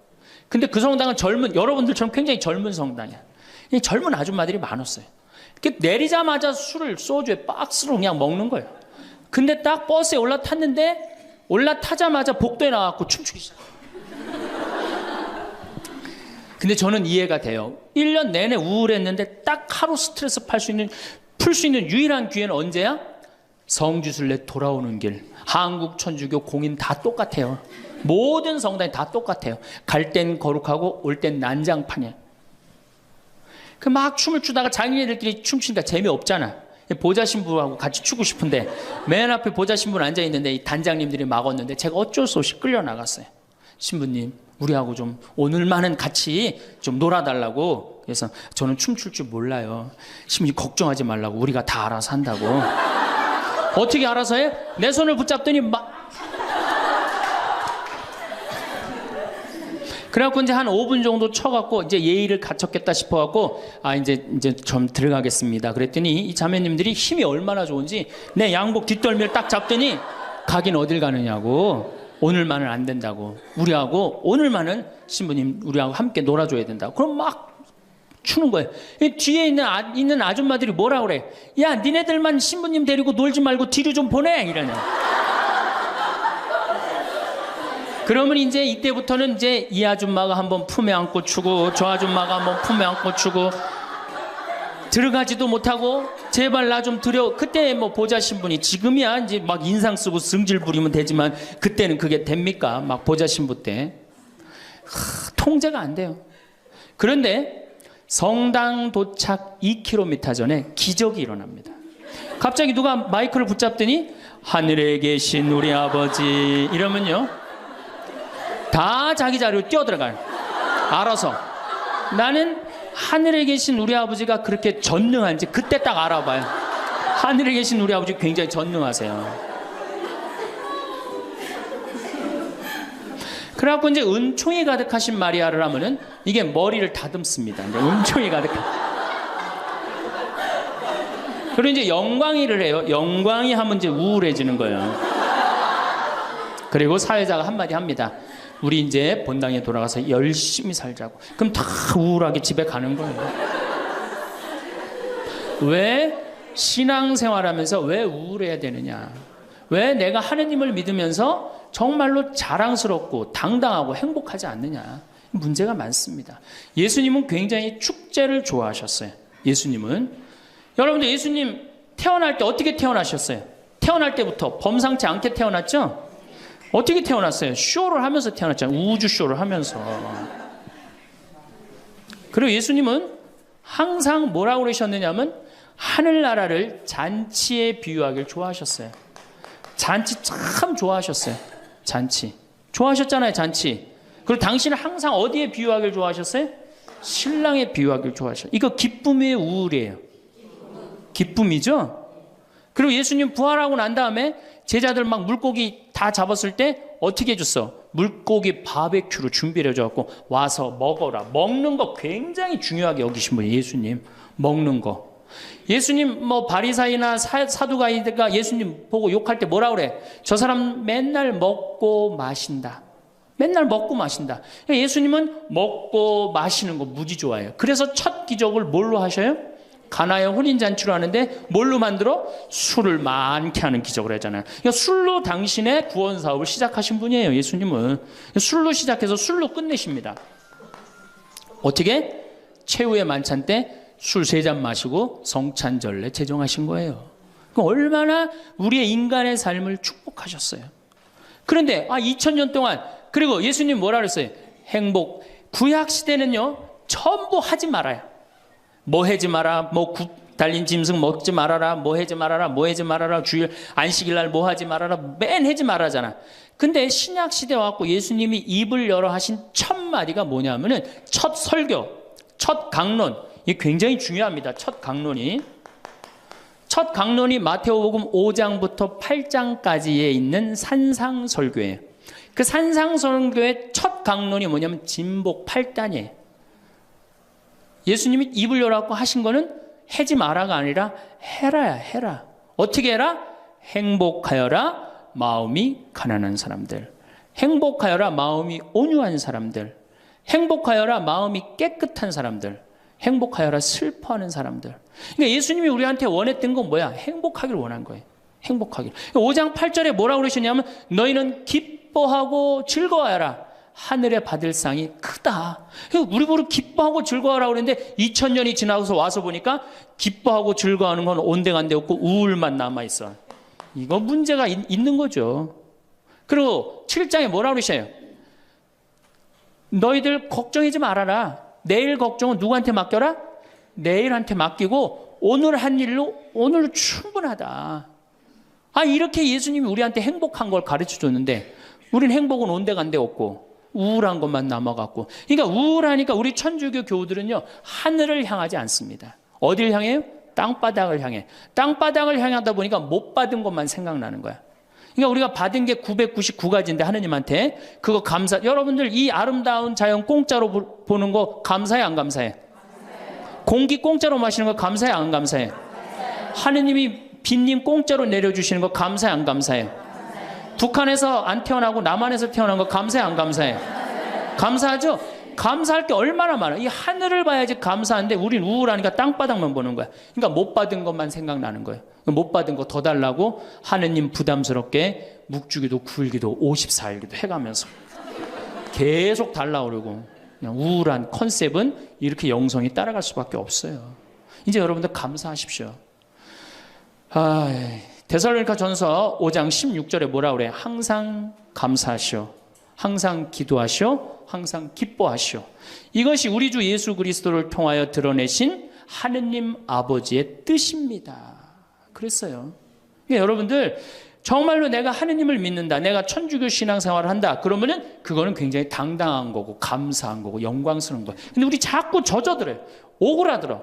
근데 그 성당은 여러분들처럼 굉장히 젊은 성당이야. 젊은 아줌마들이 많았어요. 내리자마자 술을 소주에 박스로 그냥 먹는 거예요. 근데 딱 버스에 올라타자마자 복도에 나와서 춤추기 시작해요. 근데 저는 이해가 돼요. 1년 내내 우울했는데 딱 하루 스트레스 풀 수 있는 유일한 기회는 언제야? 성주순례 돌아오는 길. 한국 천주교 공인 다 똑같아요. 모든 성당이 다 똑같아요. 갈 땐 거룩하고 올 땐 난장판이에요. 막 춤을 추다가 자기네들끼리 춤추니까 재미없잖아. 보좌 신부하고 같이 추고 싶은데 맨 앞에 보좌 신부는 앉아있는데 이 단장님들이 막았는데 제가 어쩔 수 없이 끌려나갔어요. 신부님 우리하고 좀 오늘만은 같이 좀 놀아달라고. 그래서 저는 춤출 줄 몰라요. 신부님 걱정하지 말라고. 우리가 다 알아서 한다고. 어떻게 알아서 해? 내 손을 붙잡더니 그래갖고 이제 한 5분 정도 쳐갖고 이제 예의를 갖췄겠다 싶어갖고 이제 좀 들어가겠습니다. 그랬더니 이 자매님들이 힘이 얼마나 좋은지 내 양복 뒷덜미를 딱 잡더니 가긴 어딜 가느냐고. 오늘만은 안 된다고. 우리하고 오늘만은 신부님 우리하고 함께 놀아줘야 된다고. 그럼 막 추는 거예요. 뒤에 있는 아줌마들이 뭐라 그래? 야 니네들만 신부님 데리고 놀지 말고 뒤로 좀 보내 이러냐. 그러면 이제 이때부터는 이제 이 아줌마가 한번 품에 안고 추고 저 아줌마가 한번 품에 안고 추고 들어가지도 못하고 제발 나 좀 들여. 그때 뭐 보좌 신부니 지금이야 이제 막 인상 쓰고 승질 부리면 되지만 그때는 그게 됩니까? 막 보좌 신부 때 통제가 안 돼요. 그런데 성당 도착 2km 전에 기적이 일어납니다. 갑자기 누가 마이크를 붙잡더니 하늘에 계신 우리 아버지 이러면요 다 자기 자리로 뛰어들어가요. 알아서. 나는 하늘에 계신 우리 아버지가 그렇게 전능한지 그때 딱 알아봐요. 하늘에 계신 우리 아버지 굉장히 전능하세요. 그래갖고 이제 은총이 가득하신 마리아를 하면은 이게 머리를 다듬습니다. 이제 은총이 가득한. 그리고 이제 영광이를 해요. 영광이 하면 이제 우울해지는 거예요. 그리고 사회자가 한마디 합니다. 우리 이제 본당에 돌아가서 열심히 살자고. 그럼 다 우울하게 집에 가는 거예요. 왜 신앙생활하면서 왜 우울해야 되느냐? 왜 내가 하느님을 믿으면서 정말로 자랑스럽고 당당하고 행복하지 않느냐? 문제가 많습니다. 예수님은 굉장히 축제를 좋아하셨어요. 예수님은. 여러분들 예수님 태어날 때 어떻게 태어나셨어요? 태어날 때부터 범상치 않게 태어났죠? 어떻게 태어났어요? 쇼를 하면서 태어났잖아요. 우주 쇼를 하면서. 그리고 예수님은 항상 뭐라고 그러셨느냐면 하늘나라를 잔치에 비유하길 좋아하셨어요. 잔치 참 좋아하셨어요. 잔치. 좋아하셨잖아요, 잔치. 그리고 당신은 항상 어디에 비유하길 좋아하셨어요? 신랑에 비유하길 좋아하셨어요. 이거 기쁨이에요, 우울이에요? 기쁨이죠? 그리고 예수님 부활하고 난 다음에 제자들 막 물고기 다 잡았을 때 어떻게 해줬어? 물고기 바베큐로 준비를 해줘갖고 와서 먹어라. 먹는 거 굉장히 중요하게 여기신 분이에요, 예수님. 먹는 거. 예수님 뭐 바리사이나 사두가이가 예수님 보고 욕할 때 뭐라 그래? 저 사람 맨날 먹고 마신다. 맨날 먹고 마신다. 예수님은 먹고 마시는 거 무지 좋아해요. 그래서 첫 기적을 뭘로 하셔요? 가나의 혼인잔치로 하는데 뭘로 만들어? 술을 많게 하는 기적을 하잖아요. 그러니까 술로 당신의 구원 사업을 시작하신 분이에요, 예수님은. 술로 시작해서 술로 끝내십니다. 어떻게? 최후의 만찬 때 술 3잔 마시고 성찬절례 제정하신 거예요. 얼마나 우리의 인간의 삶을 축복하셨어요. 그런데 2000년 동안 그리고 예수님 뭐라 그랬어요? 행복. 구약 시대는요 전부 하지 말아요. 뭐 하지 마라, 뭐 달린 짐승 먹지 말아라, 뭐 하지 말아라, 뭐 하지 말아라, 주일 안식일 날 뭐 하지 말아라, 맨 하지 말아잖아. 근데 신약 시대 와갖고 예수님이 입을 열어 하신 첫 마디가 뭐냐면은 첫 설교, 첫 강론. 이게 굉장히 중요합니다. 첫 강론이 마태복음 5장부터 8장까지에 있는 산상설교예요. 그 산상설교의 첫 강론이 뭐냐면 진복 8단이에요. 예수님이 입을 열어갖고 하신 거는 하지 마라가 아니라 해라야, 해라. 어떻게 해라? 행복하여라 마음이 가난한 사람들, 행복하여라 마음이 온유한 사람들, 행복하여라 마음이 깨끗한 사람들, 행복하여라 슬퍼하는 사람들. 그러니까 예수님이 우리한테 원했던 건 뭐야? 행복하기를 원한 거예요. 행복하기를. 5장 8절에 뭐라고 그러셨냐면 너희는 기뻐하고 즐거워하라. 하늘에 받을 상이 크다. 우리 보고 기뻐하고 즐거워하라고 그랬는데 2000년이 지나서 와서 보니까 기뻐하고 즐거워하는 건 온데간데 없고 우울만 남아있어. 이거 문제가 있는 거죠. 그리고 7장에 뭐라고 그러셔요? 너희들 걱정하지 말아라. 내일 걱정은 누구한테 맡겨라? 내일한테 맡기고 오늘 한 일로 오늘 충분하다. 이렇게 예수님이 우리한테 행복한 걸 가르쳐 줬는데 우리는 행복은 온데간데 없고 우울한 것만 남아갖고. 그러니까 우울하니까 우리 천주교 교우들은요 하늘을 향하지 않습니다. 어딜 향해요? 땅바닥을 향해. 땅바닥을 향하다 보니까 못 받은 것만 생각나는 거야. 그러니까 우리가 받은 게 999가지인데 하느님한테 그거 감사. 여러분들 이 아름다운 자연 공짜로 보는 거 감사해 안 감사해? 공기 공짜로 마시는 거 감사해 안 감사해? 하느님이 빈님 공짜로 내려주시는 거 감사해 안 감사해? 북한에서 안 태어나고 남한에서 태어난 거 감사해 안 감사해? 감사하죠? 감사할 게 얼마나 많아. 이 하늘을 봐야지 감사한데 우린 우울하니까 땅바닥만 보는 거야. 그러니까 못 받은 것만 생각나는 거예요. 못 받은 거 더 달라고 하느님 부담스럽게 묵주기도 9일기도 54일기도 해가면서 계속 달라고 그러고 그냥 우울한 컨셉은 이렇게 영성이 따라갈 수밖에 없어요. 이제 여러분들 감사하십시오. 데살로니가 전서 5장 16절에 뭐라 그래? 항상 감사하시오. 항상 기도하시오. 항상 기뻐하시오. 이것이 우리 주 예수 그리스도를 통하여 드러내신 하느님 아버지의 뜻입니다. 그랬어요. 그러니까 여러분들 정말로 내가 하느님을 믿는다, 내가 천주교 신앙생활을 한다, 그러면은 그거는 굉장히 당당한 거고 감사한 거고 영광스러운 거예요. 근데 우리 자꾸 젖어들어요. 오그라들어.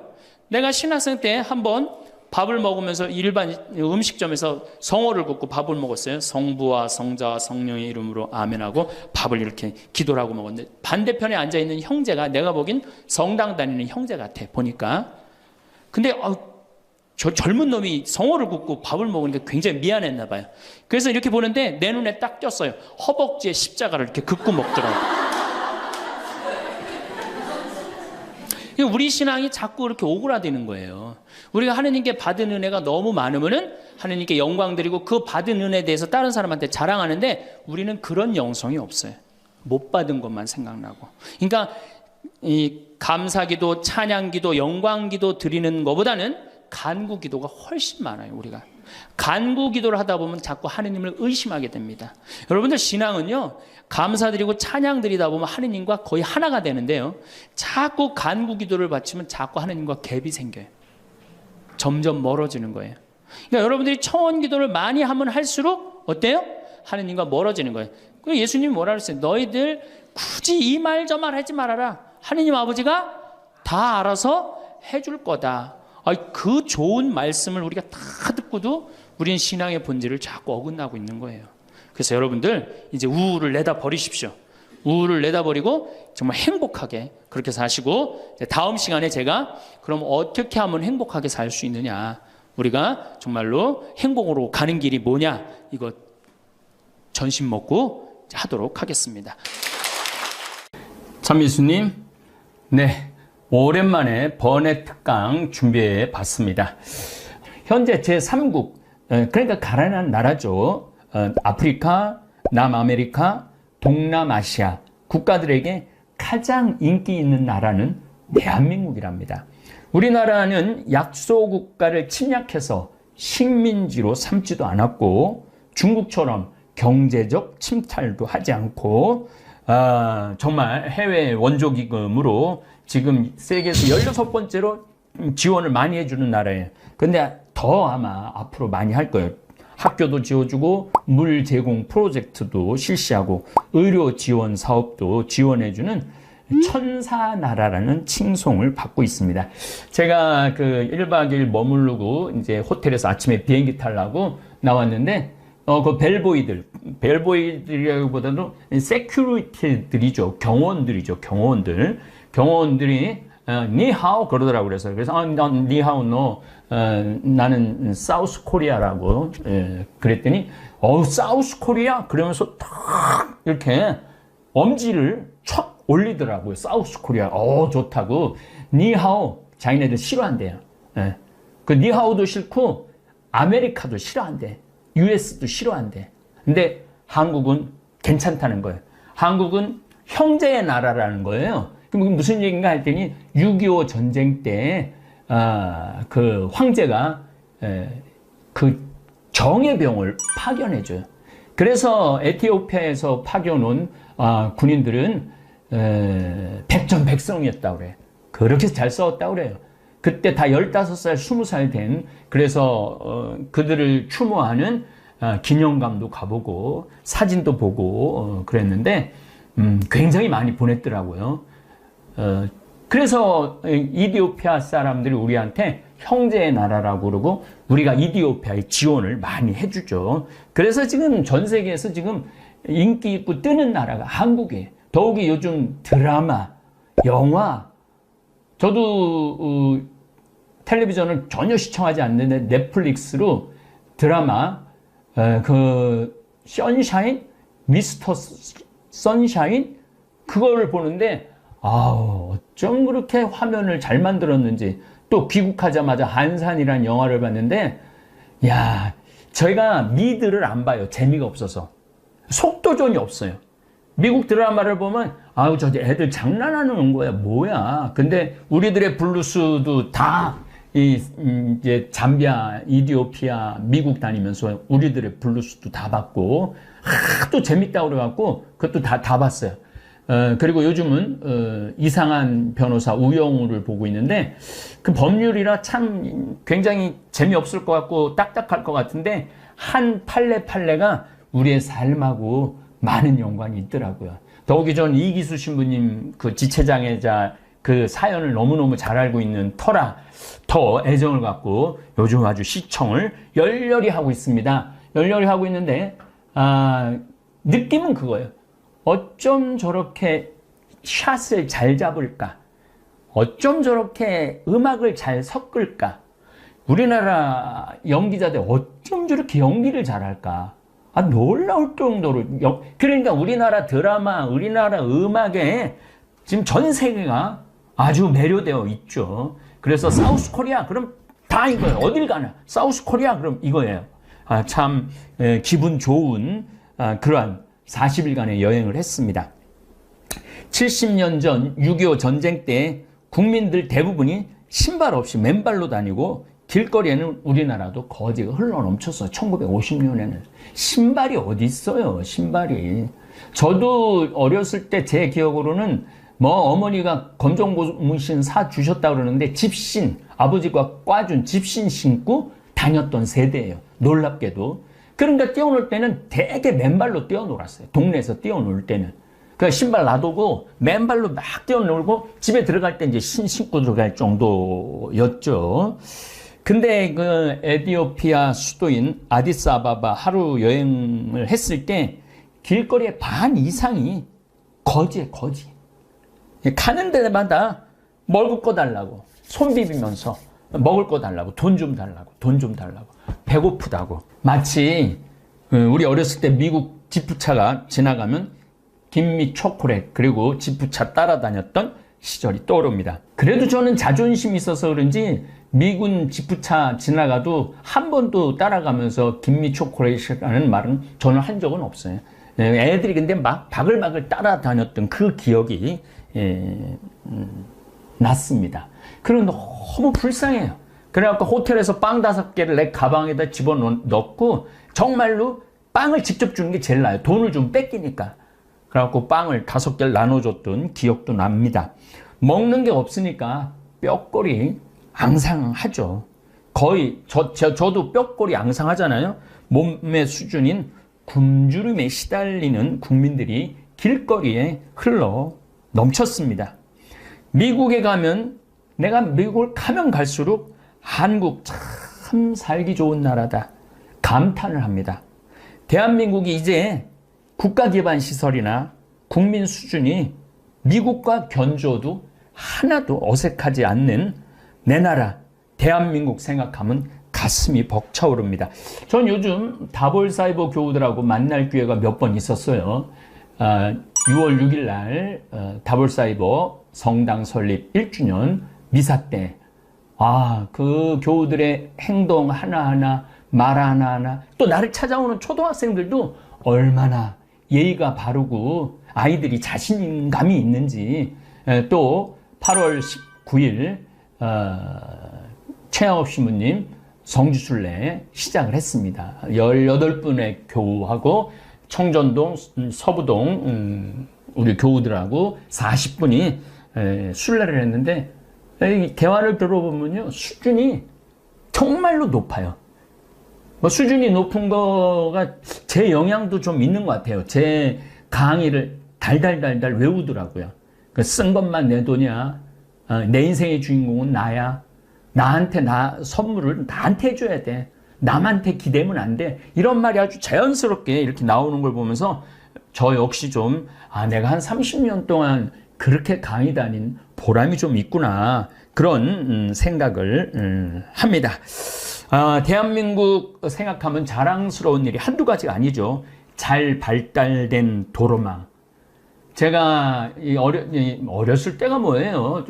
내가 신학생 때 한번 밥을 먹으면서 일반 음식점에서 성호를 긋고 밥을 먹었어요. 성부와 성자와 성령의 이름으로 아멘하고 밥을 이렇게 기도를 하고 먹었는데 반대편에 앉아있는 형제가 내가 보긴 성당 다니는 형제 같아 보니까. 근데 저 젊은 놈이 성호를 긋고 밥을 먹으니까 굉장히 미안했나 봐요. 그래서 이렇게 보는데 내 눈에 딱 띄었어요. 허벅지에 십자가를 이렇게 긋고 먹더라고요. 우리 신앙이 자꾸 이렇게 오그라드는 거예요. 우리가 하느님께 받은 은혜가 너무 많으면은 하느님께 영광 드리고 그 받은 은혜에 대해서 다른 사람한테 자랑하는데 우리는 그런 영성이 없어요. 못 받은 것만 생각나고. 그러니까 이 감사기도, 찬양기도, 영광기도 드리는 것보다는 간구기도가 훨씬 많아요. 우리가 간구기도를 하다 보면 자꾸 하느님을 의심하게 됩니다. 여러분들 신앙은요 감사드리고 찬양드리다 보면 하느님과 거의 하나가 되는데요 자꾸 간구기도를 바치면 자꾸 하느님과 갭이 생겨요. 점점 멀어지는 거예요. 그러니까 여러분들이 청원 기도를 많이 하면 할수록 어때요? 하느님과 멀어지는 거예요. 그리고 예수님이 뭐라 그랬어요? 너희들 굳이 이 말 저 말 하지 말아라. 하느님 아버지가 다 알아서 해줄 거다. 그 좋은 말씀을 우리가 다 듣고도 우리는 신앙의 본질을 자꾸 어긋나고 있는 거예요. 그래서 여러분들 이제 우울을 내다 버리십시오. 우울을 내다 버리고 정말 행복하게 그렇게 사시고, 다음 시간에 제가 그럼 어떻게 하면 행복하게 살 수 있느냐, 우리가 정말로 행복으로 가는 길이 뭐냐, 이거 전심 먹고 하도록 하겠습니다. 참미수님, 네, 오랜만에 번외 특강 준비해 봤습니다. 현재 제3국, 그러니까 가난한 나라죠. 아프리카, 남아메리카, 동남아시아 국가들에게 가장 인기 있는 나라는 대한민국이랍니다. 우리나라는 약소국가를 침략해서 식민지로 삼지도 않았고, 중국처럼 경제적 침탈도 하지 않고, 정말 해외 원조기금으로 지금 세계에서 16번째로 지원을 많이 해주는 나라예요. 근데 더 아마 앞으로 많이 할 거예요. 학교도 지어주고 물 제공 프로젝트도 실시하고 의료 지원 사업도 지원해주는 천사 나라라는 칭송을 받고 있습니다. 제가 그 1박 2일 머무르고 이제 호텔에서 아침에 비행기 타려고 나왔는데, 그 벨보이들이라기보다도 세큐리티들이죠. 경호원들이 니하오 그러더라고요. 그래서 니하오 너 나는 사우스 코리아라고 그랬더니 사우스 코리아 그러면서 탁 이렇게 엄지를 촥 올리더라고요. 사우스 코리아 좋다고. 니하오 자기네들 싫어한대요. 그 니하오도 싫고 아메리카도 싫어한대. US도 싫어한대. 근데 한국은 괜찮다는 거예요. 한국은 형제의 나라라는 거예요. 그럼 무슨 얘기인가 했더니 6.25 전쟁 때 그 황제가 그 정예병을 파견해줘요. 그래서 에티오피아에서 파견 온 군인들은 백전백승이었다고 그래요. 그렇게 잘 싸웠다고 그래요. 그때 다 15살, 20살 된, 그래서 그들을 추모하는 기념관도 가보고 사진도 보고 그랬는데 굉장히 많이 보냈더라고요. 그래서 이디오피아 사람들이 우리한테 형제의 나라라고 그러고 우리가 이디오피아에 지원을 많이 해주죠. 그래서 지금 전 세계에서 지금 인기 있고 뜨는 나라가 한국이에요. 더욱이 요즘 드라마, 영화, 저도 텔레비전을 전혀 시청하지 않는데 넷플릭스로 드라마 그 선샤인, 미스터 선샤인 그거를 보는데 어쩜 그렇게 화면을 잘 만들었는지. 또 귀국하자마자 한산이라는 영화를 봤는데, 야, 저희가 미드를 안 봐요. 재미가 없어서. 속도전이 없어요. 미국 드라마를 보면 저 애들 장난하는 거야 뭐야. 근데 우리들의 블루스도 다 이제 잠비아, 이디오피아, 미국 다니면서 우리들의 블루스도 다 봤고 하도 재밌다고 그래갖고 그것도 다 봤어요. 그리고 요즘은 이상한 변호사 우영우를 보고 있는데, 그 법률이라 참 굉장히 재미없을 것 같고 딱딱할 것 같은데 한 판례가 우리의 삶하고 많은 연관이 있더라고요. 더욱이 전 이기수 신부님 그 지체장애자 그 사연을 너무너무 잘 알고 있는 터라 더 애정을 갖고 요즘 아주 시청을 열렬히 하고 있습니다. 열렬히 하고 있는데 느낌은 그거예요. 어쩜 저렇게 샷을 잘 잡을까? 어쩜 저렇게 음악을 잘 섞을까? 우리나라 연기자들 어쩜 저렇게 연기를 잘할까? 놀라울 정도로. 그러니까 우리나라 드라마, 우리나라 음악에 지금 전 세계가 아주 매료되어 있죠. 그래서 사우스 코리아, 그럼 다 이거예요. 어딜 가나. 사우스 코리아, 그럼 이거예요. 참 기분 좋은 그러한 40일간의 여행을 했습니다. 70년 전 6.25 전쟁 때 국민들 대부분이 신발 없이 맨발로 다니고 길거리에는 우리나라도 거지가 흘러넘쳤어요. 1950년에는. 신발이 어디 있어요, 신발이. 저도 어렸을 때 제 기억으로는 어머니가 검정고무신 사 주셨다고 그러는데 집신, 아버지가 꽈준 집신 신고 다녔던 세대예요. 놀랍게도. 그러니까 뛰어놀 때는 되게 맨발로 뛰어놀았어요. 동네에서 뛰어놀 때는. 그 신발 놔두고 맨발로 막 뛰어놀고 집에 들어갈 때 이제 신고 들어갈 정도였죠. 근데 그 에티오피아 수도인 아디스아바바 하루 여행을 했을 때 길거리의 반 이상이 거지에 거지. 가는 데마다 먹을 거 달라고 손 비비면서 먹을 거 달라고 돈 좀 달라고 돈 좀 달라고 배고프다고. 마치 우리 어렸을 때 미국 지프차가 지나가면 김미 초콜릿 그리고 지프차 따라다녔던 시절이 떠오릅니다. 그래도 저는 자존심이 있어서 그런지 미군 지프차 지나가도 한 번도 따라가면서 김미 초콜릿이라는 말은 저는 한 적은 없어요. 애들이 근데 막 바글바글 따라다녔던 그 기억이 났습니다. 그리고 너무 불쌍해요. 그래갖고 호텔에서 빵 5개를 내 가방에다 집어넣고 정말로 빵을 직접 주는 게 제일 나아요. 돈을 좀 뺏기니까. 그래갖고 빵을 5개를 나눠줬던 기억도 납니다. 먹는 게 없으니까 뼈골이 앙상하죠. 거의 저도 뼈골이 앙상하잖아요. 몸의 수준인 굶주림에 시달리는 국민들이 길거리에 흘러 넘쳤습니다. 미국에 가면 내가 미국을 가면 갈수록 한국 참 살기 좋은 나라다 감탄을 합니다. 대한민국이 이제 국가기반시설이나 국민 수준이 미국과 견주어도 하나도 어색하지 않는 내 나라 대한민국 생각하면 가슴이 벅차오릅니다. 전 요즘 다볼사이버 교우들하고 만날 기회가 몇 번 있었어요. 6월 6일 날 다볼사이버 성당 설립 1주년 미사 때 그 교우들의 행동 하나하나 말 하나하나 또 나를 찾아오는 초등학생들도 얼마나 예의가 바르고 아이들이 자신감이 있는지. 또 8월 19일 최양업 신부님 성지순례 시작을 했습니다. 18분의 교우하고 청전동, 서부동 우리 교우들하고 40분이 순례를 했는데 대화를 들어보면요 수준이 정말로 높아요. 수준이 높은 거가 제 영향도 좀 있는 것 같아요. 제 강의를 달달달달 외우더라고요. 쓴 것만 내 돈이야. 내 인생의 주인공은 나야. 나한테 선물을 나한테 해줘야 돼. 남한테 기대면 안 돼. 이런 말이 아주 자연스럽게 이렇게 나오는 걸 보면서 저 역시 좀 내가 한 30년 동안 그렇게 강의 다닌 보람이 좀 있구나. 그런 생각을 합니다. 대한민국 생각하면 자랑스러운 일이 한두 가지가 아니죠. 잘 발달된 도로망. 제가 어렸을 때가 뭐예요?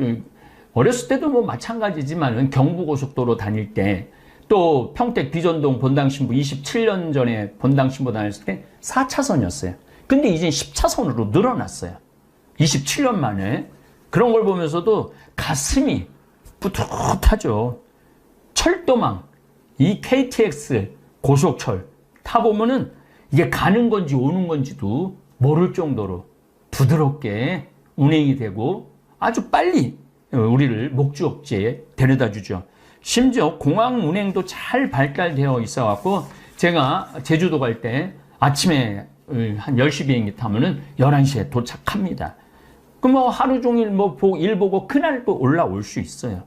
어렸을 때도 뭐 마찬가지지만 경부고속도로 다닐 때 또 평택 비전동 본당신부 27년 전에 본당신부 다녔을 때 4차선이었어요. 근데 이제 10차선으로 늘어났어요. 27년 만에. 그런 걸 보면서도 가슴이 뿌듯하죠. 철도망, 이 KTX 고속철 타보면은 이게 가는 건지 오는 건지도 모를 정도로 부드럽게 운행이 되고 아주 빨리 우리를 목적지에 데려다 주죠. 심지어 공항 운행도 잘 발달되어 있어 갖고 제가 제주도 갈 때 아침에 한 10시 비행기 타면은 11시에 도착합니다. 그럼 뭐 하루 종일 일 보고 그날 또 올라올 수 있어요.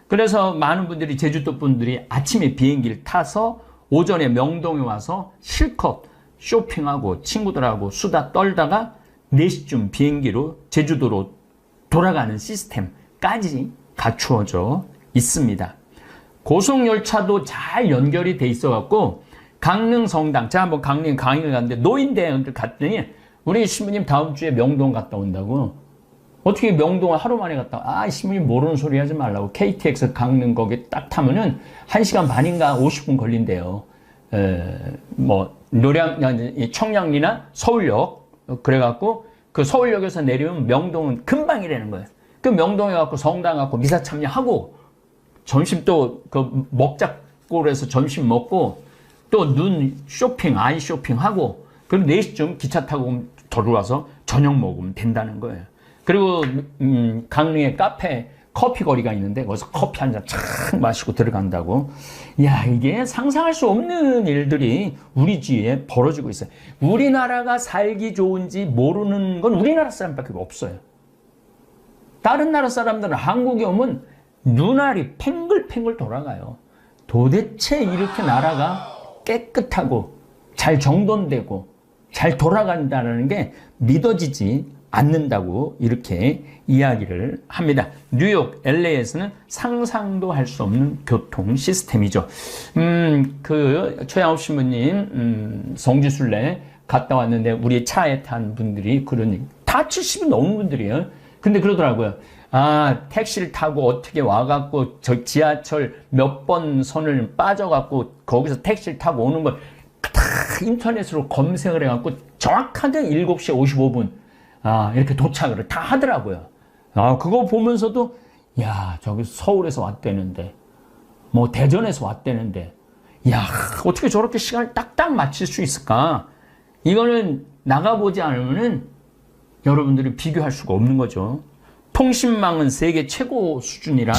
그래서 많은 분들이 제주도 분들이 아침에 비행기를 타서 오전에 명동에 와서 실컷 쇼핑하고 친구들하고 수다 떨다가 4시쯤 비행기로 제주도로 돌아가는 시스템까지 갖추어져 있습니다. 고속열차도 잘 연결이 돼 있어갖고 강릉 성당, 제가 한번 강릉 강의를 갔는데 노인대학을 갔더니 우리 신부님 다음 주에 명동 갔다 온다고. 어떻게 명동을 하루 만에 갔다 신부님 모르는 소리 하지 말라고. KTX 강릉 거기 딱 타면은 1시간 반인가 50분 걸린대요. 청량리나 서울역 그래갖고 그 서울역에서 내리면 명동은 금방이라는 거예요. 그 명동에 가고 성당 가고 미사 참여하고 점심 또 그 먹자골에서 점심 먹고 또 눈 쇼핑, 아이 쇼핑하고 그리고 4시쯤 기차 타고 들어와서 저녁 먹으면 된다는 거예요. 그리고 강릉의 카페 커피 거리가 있는데 거기서 커피 한 잔 착 마시고 들어간다고. 야, 이게 상상할 수 없는 일들이 우리 주위에 벌어지고 있어요. 우리나라가 살기 좋은지 모르는 건 우리나라 사람밖에 없어요. 다른 나라 사람들은 한국에 오면 눈알이 팽글팽글 돌아가요. 도대체 이렇게 나라가 깨끗하고 잘 정돈되고 잘 돌아간다는 게 믿어지지 않는다고 이렇게 이야기를 합니다. 뉴욕, LA에서는 상상도 할 수 없는 교통 시스템이죠. 최양업 신부님, 성지순례 갔다 왔는데 우리 차에 탄 분들이 그러니 다 70이 넘은 분들이에요. 근데 그러더라고요. 아, 택시를 타고 어떻게 와갖고 저 지하철 몇 번 선을 빠져갖고 거기서 택시를 타고 오는 걸 다 인터넷으로 검색을 해갖고 정확하게 7시 55분 이렇게 도착을 다 하더라고요. 그거 보면서도 야, 저기 서울에서 왔대는데 뭐 대전에서 왔대는데 야, 어떻게 저렇게 시간을 딱딱 맞출 수 있을까? 이거는 나가보지 않으면은 여러분들이 비교할 수가 없는 거죠. 통신망은 세계 최고 수준이라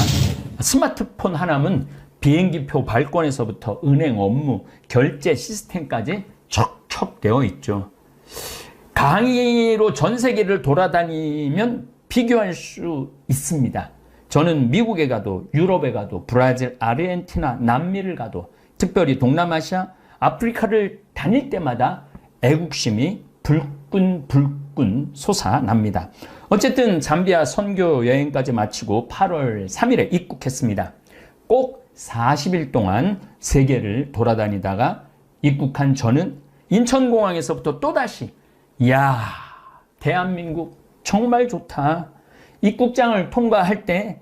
스마트폰 하나면 비행기표 발권에서부터 은행 업무, 결제 시스템까지 척척 되어 있죠. 강의로 전 세계를 돌아다니면 비교할 수 있습니다. 저는 미국에 가도 유럽에 가도 브라질, 아르헨티나, 남미를 가도 특별히 동남아시아, 아프리카를 다닐 때마다 애국심이 불끈 솟아납니다. 어쨌든 잠비아 선교 여행까지 마치고 8월 3일에 입국했습니다. 꼭 40일 동안 세계를 돌아다니다가 입국한 저는 인천공항에서부터 또다시 이야, 대한민국 정말 좋다. 입국장을 통과할 때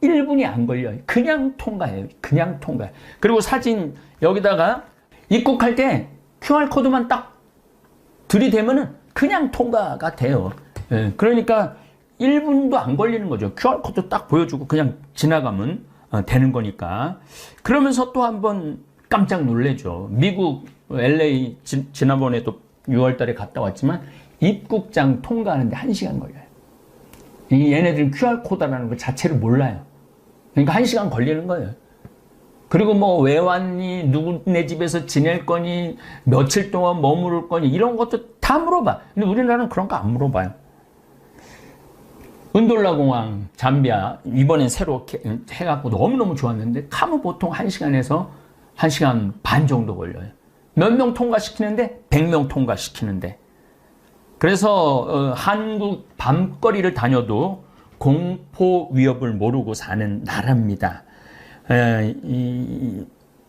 1분이 안 걸려요. 그냥 통과해요. 그냥 통과. 그리고 사진 여기다가 입국할 때 QR코드만 딱 들이대면은 그냥 통과가 돼요. 예, 그러니까 1분도 안 걸리는 거죠. QR코드 딱 보여주고 그냥 지나가면 되는 거니까. 그러면서 또 한번 깜짝 놀래죠. 미국 LA 지난번에도 6월 달에 갔다 왔지만 입국장 통과하는데 1시간 걸려요. 얘네들은 QR코드라는 것 자체를 몰라요. 그러니까 1시간 걸리는 거예요. 그리고 뭐 왜 왔니? 누구네 집에서 지낼 거니? 며칠 동안 머무를 거니? 이런 것도 다 물어봐. 근데 우리나라는 그런 거 안 물어봐요. 은돌라 공항, 잠비아 이번엔 새로 해갖고 너무너무 좋았는데 가면 보통 1시간에서 1시간 반 정도 걸려요. 몇 명 통과시키는데 100명 통과시키는데. 그래서 한국 밤거리를 다녀도 공포 위협을 모르고 사는 나라입니다.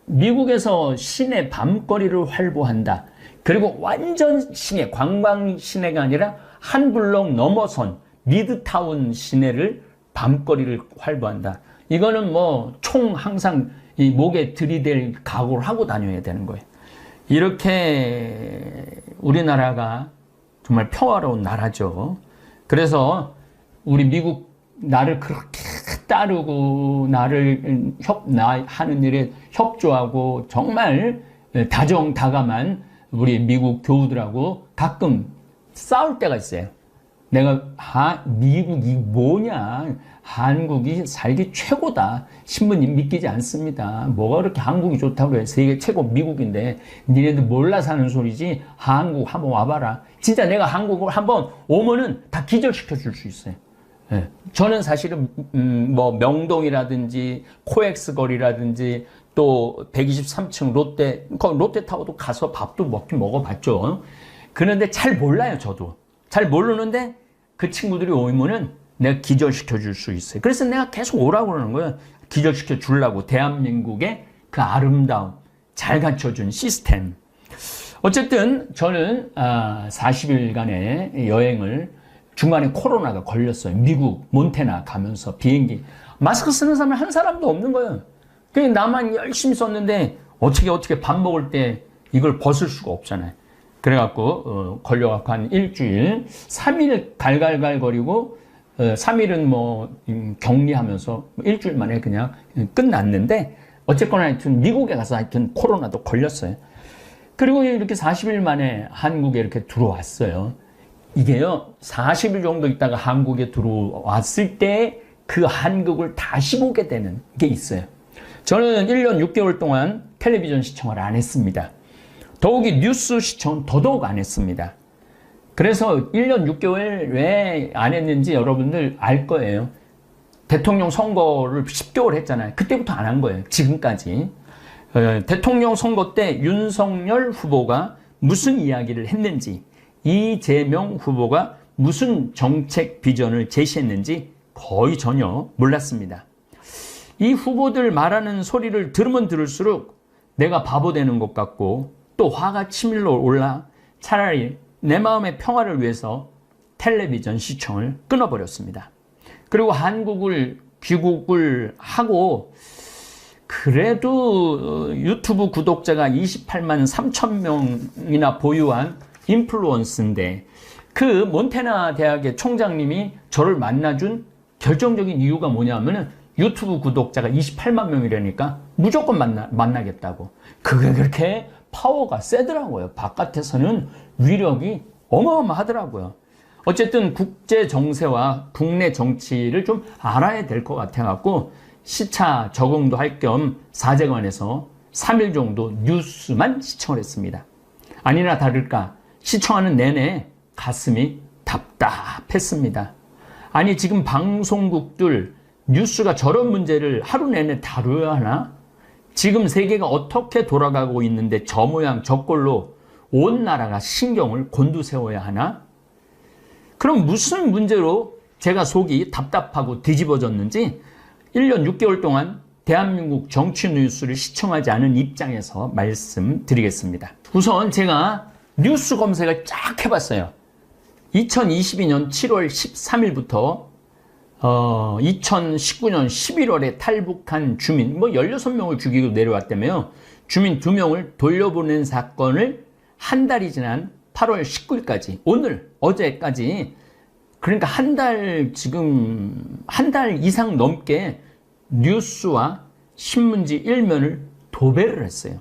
미국에서 시내 밤거리를 활보한다. 그리고 완전 시내, 관광 시내가 아니라 한 블록 넘어선 미드타운 시내를 밤거리를 활보한다. 이거는 뭐 총 항상 이 목에 들이댈 각오를 하고 다녀야 되는 거예요. 이렇게 우리나라가 정말 평화로운 나라죠. 그래서 우리 미국 나를 그렇게 따르고 나를 하는 일에 협조하고 정말 다정다감한 우리 미국 교우들하고 가끔 싸울 때가 있어요. 내가 미국이 뭐냐, 한국이 살기 최고다, 신부님 믿기지 않습니다. 뭐가 그렇게 한국이 좋다고 해. 세계 최고 미국인데 니네들 몰라서 하는 소리지. 한국 한번 와봐라. 진짜 내가 한국을 한번 오면은 다 기절시켜 줄 수 있어요. 네. 저는 사실은 뭐 명동이라든지 코엑스 거리라든지 또 123층 롯데타워도 가서 밥도 먹어봤죠. 그런데 잘 몰라요. 저도 잘 모르는데 그 친구들이 오면은 내가 기절시켜 줄 수 있어요. 그래서 내가 계속 오라고 그러는 거예요. 기절시켜 주려고. 대한민국의 그 아름다움, 잘 갖춰준 시스템. 어쨌든 저는 40일간의 여행을 중간에 코로나가 걸렸어요. 미국 몬태나 가면서 비행기 마스크 쓰는 사람이 한 사람도 없는 거예요. 그냥 나만 열심히 썼는데 어떻게 밥 먹을 때 이걸 벗을 수가 없잖아요. 그래갖고 걸려갖고 한 일주일, 3일 갈갈갈 거리고 3일은 뭐 격리하면서 일주일 만에 그냥 끝났는데 어쨌거나 하여튼 미국에 가서 하여튼 코로나도 걸렸어요. 그리고 이렇게 40일 만에 한국에 이렇게 들어왔어요. 이게요, 40일 정도 있다가 한국에 들어왔을 때 그 한국을 다시 보게 되는 게 있어요. 저는 1년 6개월 동안 텔레비전 시청을 안 했습니다. 더욱이 뉴스 시청은 더더욱 안 했습니다. 그래서 1년 6개월 왜 안 했는지 여러분들 알 거예요. 대통령 선거를 10개월 했잖아요. 그때부터 안 한 거예요. 지금까지. 대통령 선거 때 윤석열 후보가 무슨 이야기를 했는지, 이재명 후보가 무슨 정책 비전을 제시했는지 거의 전혀 몰랐습니다. 이 후보들 말하는 소리를 들으면 들을수록 내가 바보 되는 것 같고 또 화가 치밀러 올라 차라리 내 마음의 평화를 위해서 텔레비전 시청을 끊어버렸습니다. 그리고 한국을 귀국을 하고 그래도 유튜브 구독자가 28만 3천 명이나 보유한 인플루언서인데 그 몬태나 대학의 총장님이 저를 만나준 결정적인 이유가 뭐냐면은 유튜브 구독자가 28만 명이라니까 무조건 만나겠다고. 그게 그렇게 파워가 세더라고요. 바깥에서는 위력이 어마어마하더라고요. 어쨌든 국제 정세와 국내 정치를 좀 알아야 될 것 같아갖고 시차 적응도 할 겸 사제관에서 3일 정도 뉴스만 시청을 했습니다. 아니나 다를까 시청하는 내내 가슴이 답답했습니다. 아니 지금 방송국들 뉴스가 저런 문제를 하루 내내 다뤄야 하나? 지금 세계가 어떻게 돌아가고 있는데 저 모양 저 꼴로 온 나라가 신경을 곤두세워야 하나? 그럼 무슨 문제로 제가 속이 답답하고 뒤집어졌는지 1년 6개월 동안 대한민국 정치 뉴스를 시청하지 않은 입장에서 말씀드리겠습니다. 우선 제가 뉴스 검색을 쫙 해봤어요. 2022년 7월 13일부터 2019년 11월에 탈북한 주민 16명을 죽이고 내려왔다며요. 주민 2명을 돌려보낸 사건을 한 달이 지난 8월 19일까지 오늘 어제까지 그러니까 지금 한 달 이상 넘게 뉴스와 신문지 일면을 도배를 했어요.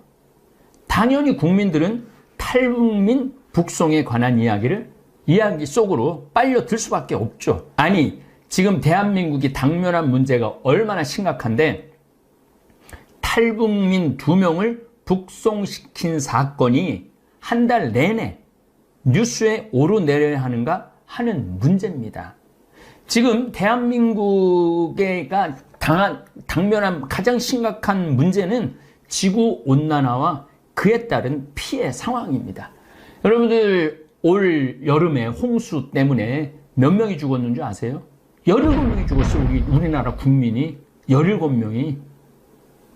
당연히 국민들은 탈북민 북송에 관한 이야기 속으로 빨려들 수밖에 없죠. 아니 지금 대한민국이 당면한 문제가 얼마나 심각한데 탈북민 2명을 북송시킨 사건이 한 달 내내 뉴스에 오르내려야 하는가 하는 문제입니다. 지금 대한민국가 당면한 가장 심각한 문제는 지구온난화와 그에 따른 피해 상황입니다. 여러분들 올 여름에 홍수 때문에 몇 명이 죽었는 줄 아세요? 17명이 죽었어요. 우리나라 국민이 17명이.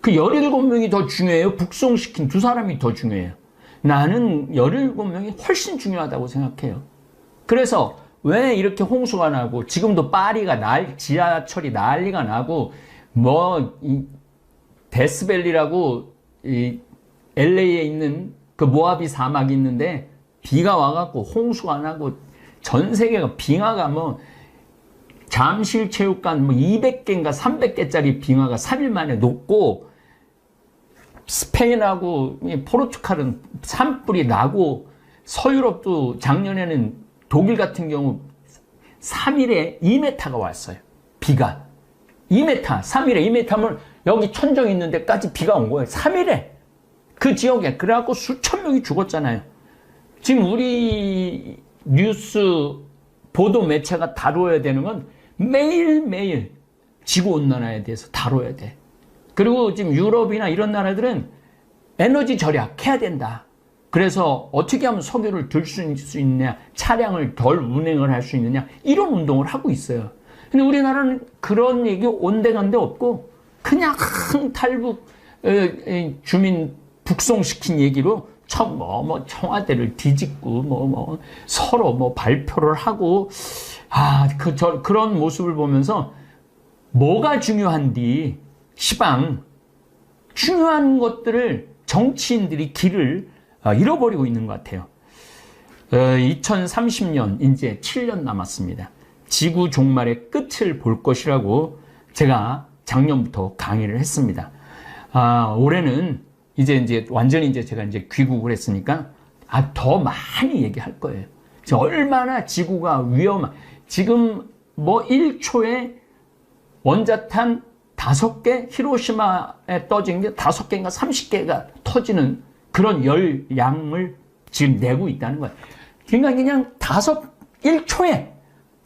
그 17명이 더 중요해요? 북송시킨 2사람이 더 중요해요? 나는 17명이 훨씬 중요하다고 생각해요. 그래서 왜 이렇게 홍수가 나고 지금도 파리가 지하철이 난리가 나고 데스밸리라고 LA에 있는 그 모하비 사막이 있는데 비가 와갖고 홍수가 나고 전 세계가 빙하가 잠실체육관 200개인가 300개짜리 빙하가 3일 만에 녹고 스페인하고 포르투갈은 산불이 나고 서유럽도 작년에는 독일 같은 경우 3일에 2m가 왔어요. 비가. 2m, 3일에 2m면 여기 천정 있는 데까지 비가 온 거예요. 3일에. 그 지역에. 그래갖고 수천 명이 죽었잖아요. 지금 우리 뉴스 보도 매체가 다뤄야 되는 건 매일매일 지구온난화에 대해서 다뤄야 돼. 그리고 지금 유럽이나 이런 나라들은 에너지 절약해야 된다. 그래서 어떻게 하면 석유를 들 수 있느냐, 차량을 덜 운행을 할 수 있느냐, 이런 운동을 하고 있어요. 근데 우리나라는 그런 얘기 온데간데 없고 그냥 탈북 주민 북송시킨 얘기로 청와대를 뒤집고 서로 발표를 하고 그런 모습을 보면서 뭐가 중요한디 시방 중요한 것들을 정치인들이 길을 잃어버리고 있는 것 같아요. 2030년 이제 7년 남았습니다. 지구 종말의 끝을 볼 것이라고 제가 작년부터 강의를 했습니다. 올해는 이제 완전히 제가 귀국을 했으니까 더 많이 얘기할 거예요. 얼마나 지구가 지금 1초에 원자탄 5개, 히로시마에 떠진 게 5개인가 30개가 터지는 그런 열량을 지금 내고 있다는 거예요. 그러니까 그냥 1초에,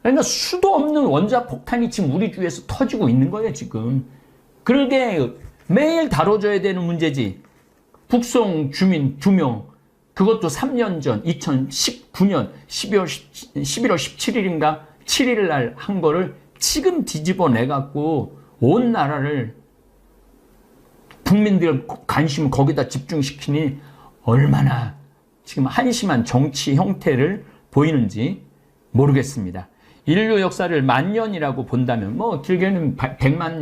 그러니까 수도 없는 원자폭탄이 지금 우리 주위에서 터지고 있는 거예요, 지금. 그러게 매일 다뤄줘야 되는 문제지. 북송 주민 2명, 그것도 3년 전, 2019년 11월 17일인가 7일 날 한 거를 지금 뒤집어 내갖고 온 나라를 국민들 관심을 거기다 집중시키니 얼마나 지금 한심한 정치 형태를 보이는지 모르겠습니다. 인류 역사를 10,000년이라고 본다면 뭐 길게는 100만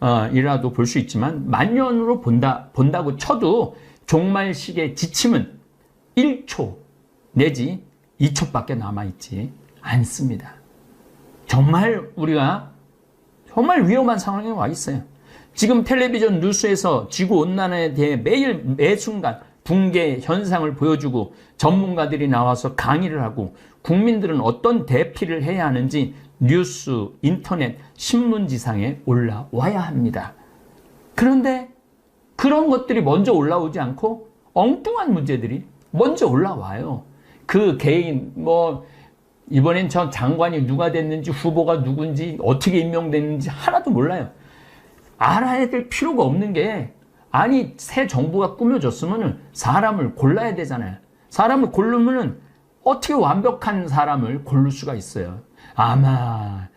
년이라도 볼 수 있지만 10,000년으로 본다고 쳐도 종말식의 지침은 1초 내지 2초밖에 남아있지 않습니다. 정말 우리가 정말 위험한 상황에 와 있어요. 지금 텔레비전 뉴스에서 지구온난화에 대해 매일 매순간 붕괴 현상을 보여주고 전문가들이 나와서 강의를 하고 국민들은 어떤 대피를 해야 하는지 뉴스, 인터넷, 신문지상에 올라와야 합니다. 그런데 그런 것들이 먼저 올라오지 않고 엉뚱한 문제들이 먼저 올라와요. 그 개인 이번엔 저 장관이 누가 됐는지 후보가 누군지 어떻게 임명됐는지 하나도 몰라요. 알아야 될 필요가 없는 게 아니 새 정부가 꾸며졌으면 사람을 골라야 되잖아요. 사람을 고르면 어떻게 완벽한 사람을 고를 수가 있어요. 아마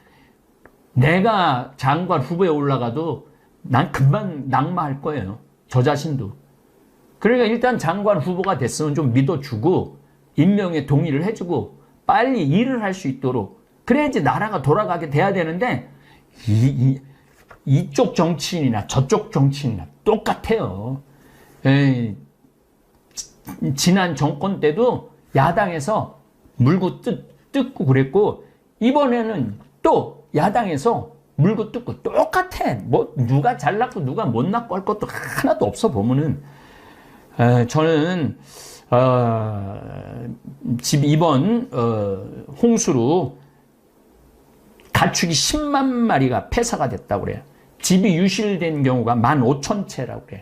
내가 장관 후보에 올라가도 난 금방 낙마할 거예요. 저 자신도. 그러니까 일단 장관 후보가 됐으면 좀 믿어주고 임명에 동의를 해주고 빨리 일을 할 수 있도록 그래야지 나라가 돌아가게 돼야 되는데 이쪽 정치인이나 저쪽 정치인이나 똑같아요. 지난 정권 때도 야당에서 물고 뜯고 그랬고 이번에는 또 야당에서 물고 뜯고 똑같아. 뭐 누가 잘났고 누가 못났고 할 것도 하나도 없어 보면은 저는 이번 홍수로 가축이 10만 마리가 폐사가 됐다고 그래요. 집이 유실된 경우가 15,000채라고 그래요.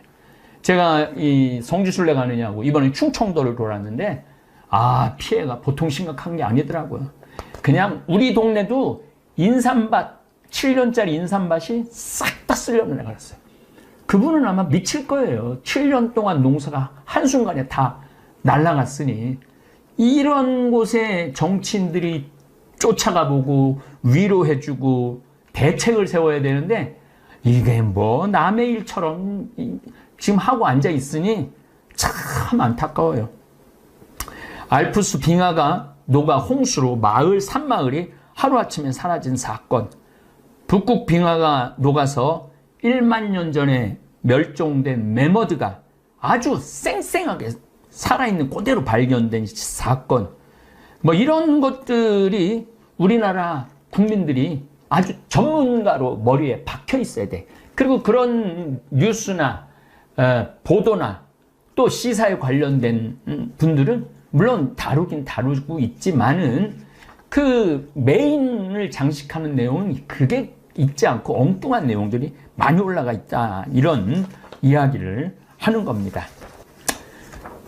제가 이 성지순례 가느냐고 이번에 충청도를 돌았는데 피해가 보통 심각한 게 아니더라고요. 그냥 우리 동네도 인삼밭 7년짜리 인삼밭이 싹 다 쓸려는 애가 있어요. 그분은 아마 미칠 거예요. 7년 동안 농사가 한순간에 다 날아갔으니 이런 곳에 정치인들이 쫓아가 보고 위로해주고 대책을 세워야 되는데 이게 뭐 남의 일처럼 지금 하고 앉아 있으니 참 안타까워요. 알프스 빙하가 녹아 홍수로 마을 산마을이 하루아침에 사라진 사건. 북극 빙하가 녹아서 1만 년 전에 멸종된 매머드가 아주 쌩쌩하게 살아있는 그대로 발견된 사건. 뭐 이런 것들이 우리나라 국민들이 아주 전문가로 머리에 박혀 있어야 돼. 그리고 그런 뉴스나 보도나 또 시사에 관련된 분들은 물론 다루긴 다루고 있지만은 그 메인을 장식하는 내용은 그게 있지 않고 엉뚱한 내용들이 많이 올라가 있다. 이런 이야기를 하는 겁니다.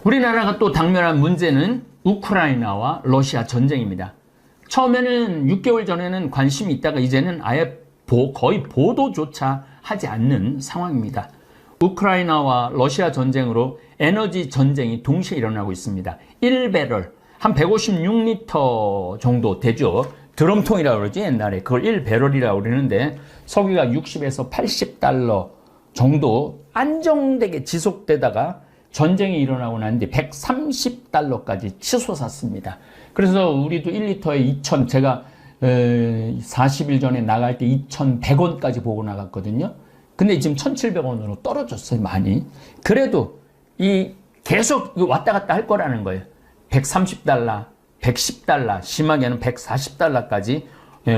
우리나라가 또 당면한 문제는 우크라이나와 러시아 전쟁입니다. 처음에는 6개월 전에는 관심이 있다가 이제는 아예 거의 보도조차 하지 않는 상황입니다. 우크라이나와 러시아 전쟁으로 에너지 전쟁이 동시에 일어나고 있습니다. 1배럴, 한 156리터 정도 되죠. 드럼통이라고 그러지 옛날에. 그걸 1배럴이라고 그러는데 석유가 60에서 80달러 정도 안정되게 지속되다가 전쟁이 일어나고 났는데 130달러까지 치솟았습니다. 그래서 우리도 1리터에 2,000, 제가 40일 전에 나갈 때 2,100원까지 보고 나갔거든요. 근데 지금 1,700원으로 떨어졌어요, 많이. 그래도 계속 왔다 갔다 할 거라는 거예요. 130달러, 110달러, 심하게는 140달러까지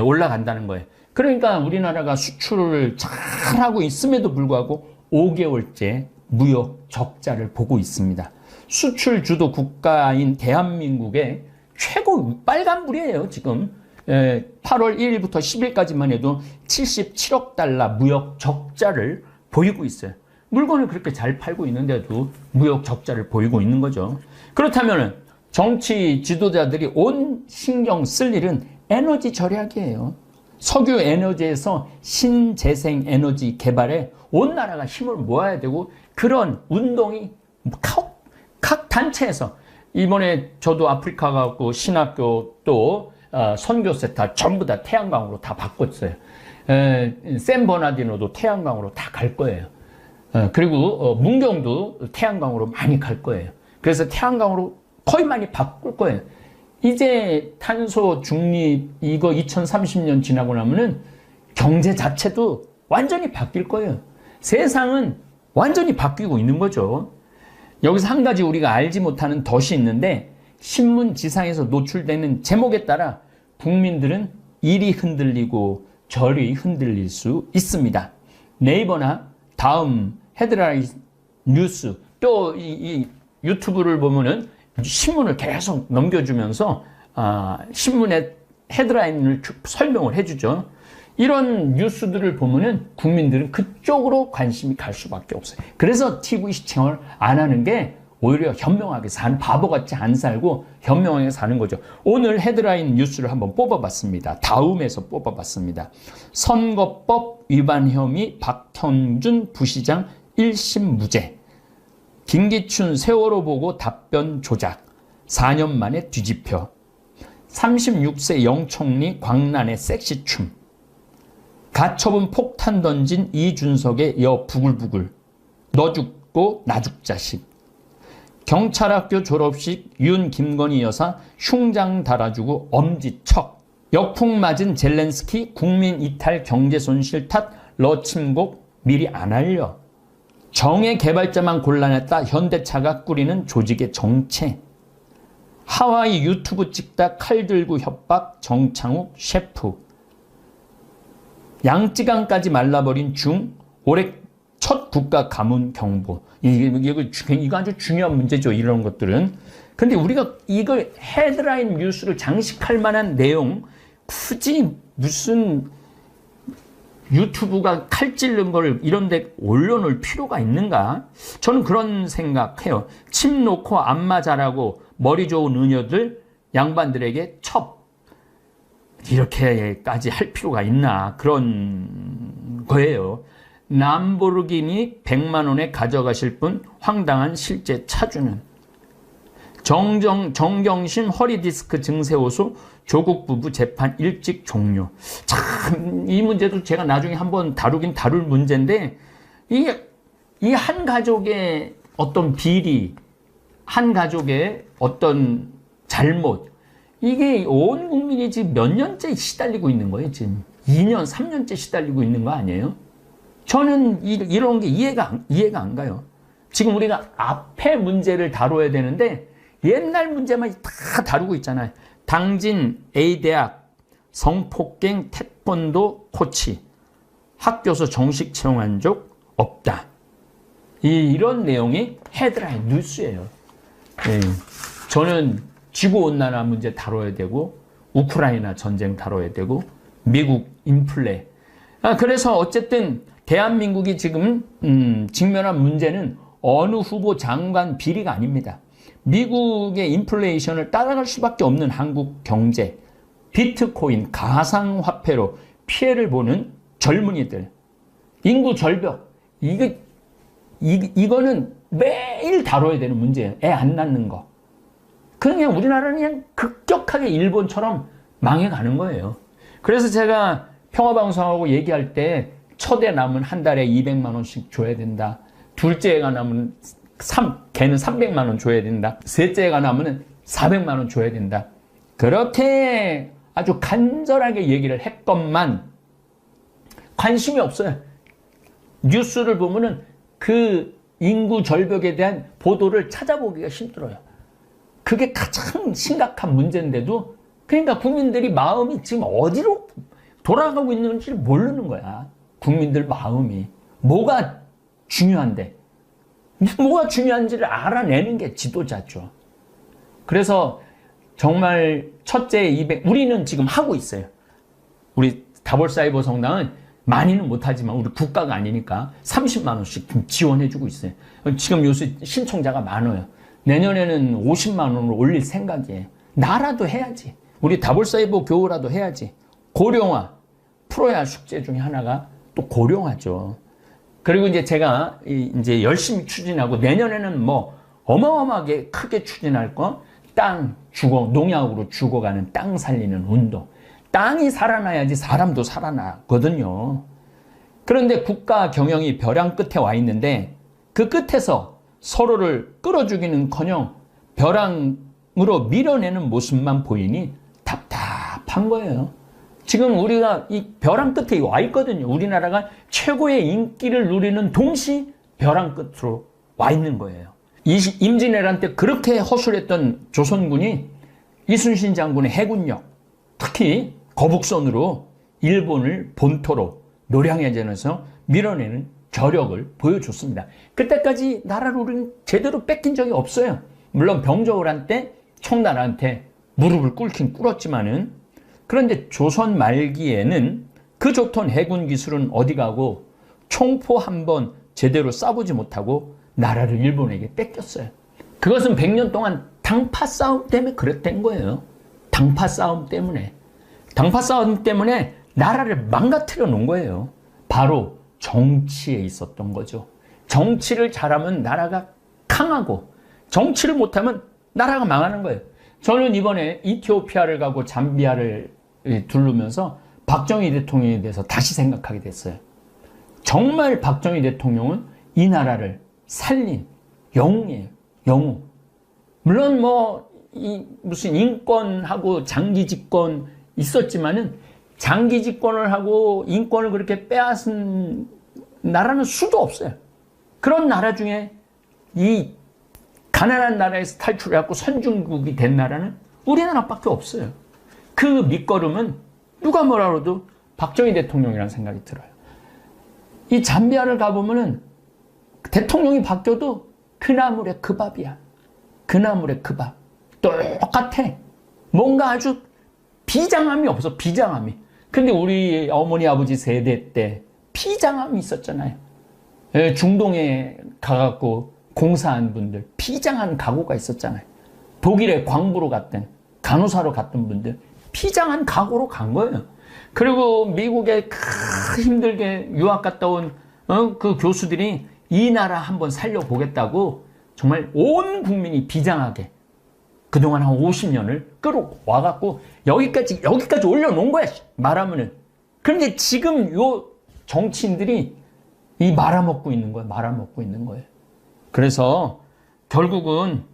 올라간다는 거예요. 그러니까 우리나라가 수출을 잘하고 있음에도 불구하고 5개월째 무역 적자를 보고 있습니다. 수출 주도 국가인 대한민국의 최고 빨간불이에요, 지금. 8월 1일부터 10일까지만 해도 77억 달러 무역 적자를 보이고 있어요. 물건을 그렇게 잘 팔고 있는데도 무역 적자를 보이고 있는 거죠. 그렇다면 정치 지도자들이 온 신경 쓸 일은 에너지 절약이에요. 석유 에너지에서 신재생 에너지 개발에 온 나라가 힘을 모아야 되고, 그런 운동이 각 단체에서, 이번에 저도 아프리카 가고 신학교 또 선교센터 전부 다 태양광으로 다 바꿨어요. 샌버나디노도 태양광으로 다 갈 거예요. 그리고 문경도 태양광으로 많이 갈 거예요. 그래서 태양광으로 거의 많이 바꿀 거예요. 이제 탄소 중립 이거 2030년 지나고 나면은 경제 자체도 완전히 바뀔 거예요. 세상은 완전히 바뀌고 있는 거죠. 여기서 한 가지 우리가 알지 못하는 덫이 있는데, 신문 지상에서 노출되는 제목에 따라 국민들은 이리 흔들리고 저리 흔들릴 수 있습니다. 네이버나 다음 헤드라인 뉴스, 또 이 유튜브를 보면은 신문을 계속 넘겨주면서 신문의 헤드라인을 설명을 해주죠. 이런 뉴스들을 보면은 국민들은 그쪽으로 관심이 갈 수밖에 없어요. 그래서 TV 시청을 안 하는 게 오히려 현명하게 사는, 바보같이 안 살고 현명하게 사는 거죠. 오늘 헤드라인 뉴스를 한번 뽑아봤습니다. 다음에서 뽑아봤습니다. 선거법 위반 혐의 박형준 부시장 1심 무죄. 김기춘 세월호 보고 답변 조작. 4년 만에 뒤집혀. 36세 영총리 광란의 섹시춤. 가처분 폭탄 던진 이준석의 여 부글부글. 너 죽고 나 죽자식. 경찰학교 졸업식 윤 김건희 여사 흉장 달아주고 엄지척. 역풍 맞은 젤렌스키 국민 이탈 경제 손실 탓 러침곡 미리 안 알려. 정의 개발자만 곤란했다 현대차가 꾸리는 조직의 정체. 하와이 유튜브 찍다 칼 들고 협박 정창욱 셰프. 양쯔강까지 말라버린 중 올해 첫 국가 가문 경보. 이거 아주 중요한 문제죠. 이런 것들은. 근데 우리가 이걸 헤드라인 뉴스를 장식할 만한 내용, 굳이 무슨 유튜브가 칼 찔른 걸 이런 데 올려놓을 필요가 있는가? 저는 그런 생각해요. 침 놓고 안마 잘하고 머리 좋은 은여들 양반들에게 첩. 이렇게까지 할 필요가 있나? 그런 거예요. 람보르기니 100만 원에 가져가실 분 황당한 실제 차주는. 정경심 허리디스크 증세 호소 조국 부부 재판 일찍 종료. 참, 이 문제도 제가 나중에 한번 다룰 문제인데, 이 한 가족의 어떤 비리, 한 가족의 어떤 잘못, 이게 온 국민이 지금 몇 년째 시달리고 있는 거예요. 지금 2년, 3년째 시달리고 있는 거 아니에요? 저는 이런 게 이해가 안 가요. 지금 우리가 앞에 문제를 다뤄야 되는데 옛날 문제만 다 다루고 있잖아요. 당진 A대학 성폭행 태권도 코치 학교에서 정식 채용한 적 없다. 이런 내용이 헤드라인 뉴스예요. 네. 저는 지구온난화 문제 다뤄야 되고 우크라이나 전쟁 다뤄야 되고 미국 인플레. 그래서 어쨌든 대한민국이 지금 직면한 문제는 어느 후보 장관 비리가 아닙니다. 미국의 인플레이션을 따라갈 수밖에 없는 한국 경제, 비트코인, 가상화폐로 피해를 보는 젊은이들, 인구 절벽, 이거는 매일 다뤄야 되는 문제예요. 애 안 낳는 거. 그냥 우리나라는 그냥 급격하게 일본처럼 망해가는 거예요. 그래서 제가 평화방송하고 얘기할 때 첫 애 낳으면 한 달에 200만 원씩 줘야 된다. 둘째 애가 낳으면 걔는 300만 원 줘야 된다. 셋째 애가 낳으면 400만 원 줘야 된다. 그렇게 아주 간절하게 얘기를 했건만 관심이 없어요. 뉴스를 보면은 그 인구 절벽에 대한 보도를 찾아보기가 힘들어요. 그게 가장 심각한 문제인데도 그러니까 국민들이 마음이 지금 어디로 돌아가고 있는지를 모르는 거야. 국민들 마음이. 뭐가 중요한데. 뭐가 중요한지를 알아내는 게 지도자죠. 그래서 정말 첫째 200, 우리는 지금 하고 있어요. 우리 다볼사이버 성당은 많이는 못하지만 우리 국가가 아니니까 30만 원씩 지원해주고 있어요. 지금 요새 신청자가 많아요. 내년에는 50만 원으로 올릴 생각이에요. 나라도 해야지. 우리 다볼사이버 교우라도 해야지. 고령화, 풀어야 할 숙제 중에 하나가 또 고령화죠. 그리고 이제 제가 이제 열심히 추진하고 내년에는 뭐 어마어마하게 크게 추진할 거, 땅 농약으로 죽어가는 땅 살리는 운동. 땅이 살아나야지 사람도 살아나거든요. 그런데 국가 경영이 벼랑 끝에 와 있는데 그 끝에서 서로를 끌어주기는커녕 벼랑으로 밀어내는 모습만 보이니 답답한 거예요. 지금 우리가 이 벼랑 끝에 와 있거든요. 우리나라가 최고의 인기를 누리는 동시 벼랑 끝으로 와 있는 거예요. 임진왜란 때 그렇게 허술했던 조선군이 이순신 장군의 해군력, 특히 거북선으로 일본을 본토로 노량해전에서 밀어내는 저력을 보여줬습니다. 그때까지 나라를 우리는 제대로 뺏긴 적이 없어요. 물론 병조를 한때 청나라한테 무릎을 꿇긴 꿇었지만은, 그런데 조선 말기에는 그 좋던 해군 기술은 어디 가고 총포 한 번 제대로 쏴보지 못하고 나라를 일본에게 뺏겼어요. 그것은 100년 동안 당파 싸움 때문에 그랬던 거예요. 당파 싸움 때문에. 당파 싸움 때문에 나라를 망가뜨려 놓은 거예요. 바로 정치에 있었던 거죠. 정치를 잘하면 나라가 강하고 정치를 못하면 나라가 망하는 거예요. 저는 이번에 이티오피아를 가고 잠비아를 둘르면서 박정희 대통령에 대해서 다시 생각하게 됐어요. 정말 박정희 대통령은 이 나라를 살린 영웅이에요. 영웅. 물론 무슨 인권하고 장기 집권 있었지만은 장기 집권을 하고 인권을 그렇게 빼앗은 나라는 수도 없어요. 그런 나라 중에 이 가난한 나라에서 탈출해갖고 선진국이 된 나라는 우리나라밖에 없어요. 그 밑거름은 누가 뭐라 해도 박정희 대통령이라는 생각이 들어요. 이 잠비아를 가보면은 대통령이 바뀌어도 그 나물의 그 밥이야. 그 나물의 그 밥. 똑같아. 뭔가 아주 비장함이 없어. 비장함이. 근데 우리 어머니 아버지 세대 때 비장함이 있었잖아요. 중동에 가갖고 공사한 분들 비장한 각오가 있었잖아요. 독일에 광부로 갔던 간호사로 갔던 분들 비장한 각오로 간 거예요. 그리고 미국에 힘들게 유학 갔다 온 그 교수들이 이 나라 한번 살려보겠다고 정말 온 국민이 비장하게 그동안 한 50년을 끌어와갖고 여기까지 올려놓은 거야. 말하면은. 그런데 지금 요 정치인들이 이 말아먹고 있는 거예요. 말아먹고 있는 거예요. 그래서 결국은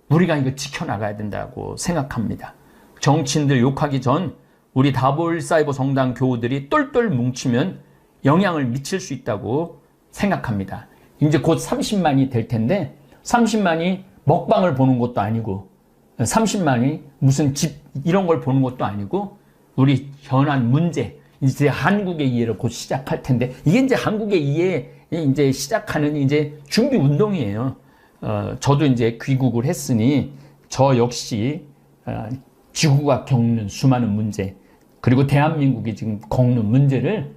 우리가 이거 지켜나가야 된다고 생각합니다. 정치인들 욕하기 전 우리 다볼사이버 성당 교우들이 똘똘 뭉치면 영향을 미칠 수 있다고 생각합니다. 이제 곧 30만이 될 텐데 30만이 먹방을 보는 것도 아니고 30만이 무슨 집 이런 걸 보는 것도 아니고 우리 현안 문제, 이제 한국의 이해를 곧 시작할 텐데 이게 이제 한국의 이해 이제 시작하는 이제 준비 운동이에요. 저도 이제 귀국을 했으니 저 역시 지구가 겪는 수많은 문제 그리고 대한민국이 지금 겪는 문제를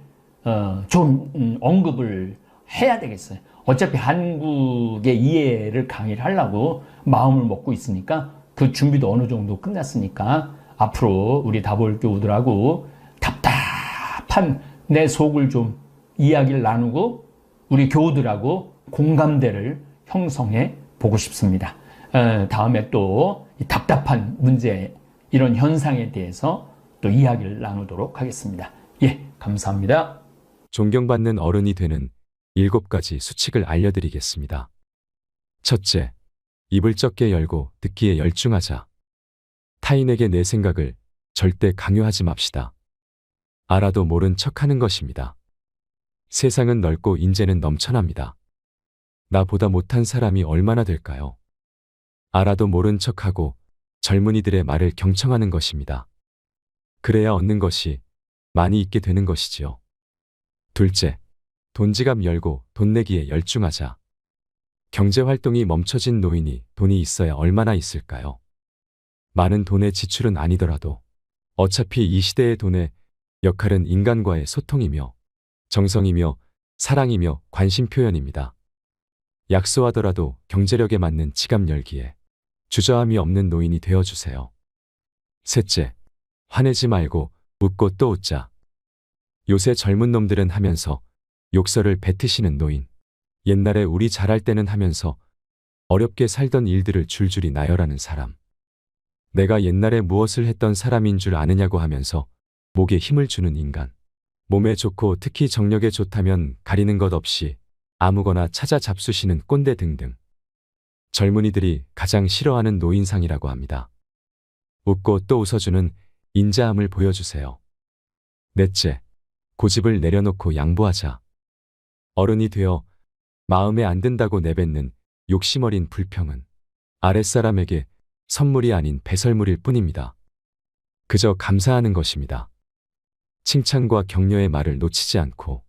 좀 언급을 해야 되겠어요. 어차피 한국의 이해를 강의를 하려고 마음을 먹고 있으니까 그 준비도 어느 정도 끝났으니까 앞으로 우리 다볼 교우들하고 답답한 내 속을 좀 이야기를 나누고 우리 교우들하고 공감대를 형성해 보고 싶습니다. 다음에 또 이 답답한 문제 이런 현상에 대해서 또 이야기를 나누도록 하겠습니다. 예, 감사합니다. 존경받는 어른이 되는 7가지 수칙을 알려드리겠습니다. 첫째, 입을 적게 열고 듣기에 열중하자. 타인에게 내 생각을 절대 강요하지 맙시다. 알아도 모른 척하는 것입니다. 세상은 넓고 인재는 넘쳐납니다. 나보다 못한 사람이 얼마나 될까요? 알아도 모른 척하고 젊은이들의 말을 경청하는 것입니다. 그래야 얻는 것이 많이 있게 되는 것이지요. 둘째, 돈지갑 열고 돈 내기에 열중하자. 경제활동이 멈춰진 노인이 돈이 있어야 얼마나 있을까요? 많은 돈의 지출은 아니더라도 어차피 이 시대의 돈의 역할은 인간과의 소통이며 정성이며 사랑이며 관심 표현입니다. 약소하더라도 경제력에 맞는 지갑 열기에 주저함이 없는 노인이 되어주세요. 셋째, 화내지 말고 웃고 또 웃자. 요새 젊은 놈들은 하면서 욕설을 뱉으시는 노인. 옛날에 우리 잘할 때는 하면서 어렵게 살던 일들을 줄줄이 나열하는 사람. 내가 옛날에 무엇을 했던 사람인 줄 아느냐고 하면서 목에 힘을 주는 인간. 몸에 좋고 특히 정력에 좋다면 가리는 것 없이 아무거나 찾아 잡수시는 꼰대 등등. 젊은이들이 가장 싫어하는 노인상이라고 합니다. 웃고 또 웃어주는 인자함을 보여주세요. 넷째, 고집을 내려놓고 양보하자. 어른이 되어 마음에 안 든다고 내뱉는 욕심어린 불평은 아랫사람에게 선물이 아닌 배설물일 뿐입니다. 그저 감사하는 것입니다. 칭찬과 격려의 말을 놓치지 않고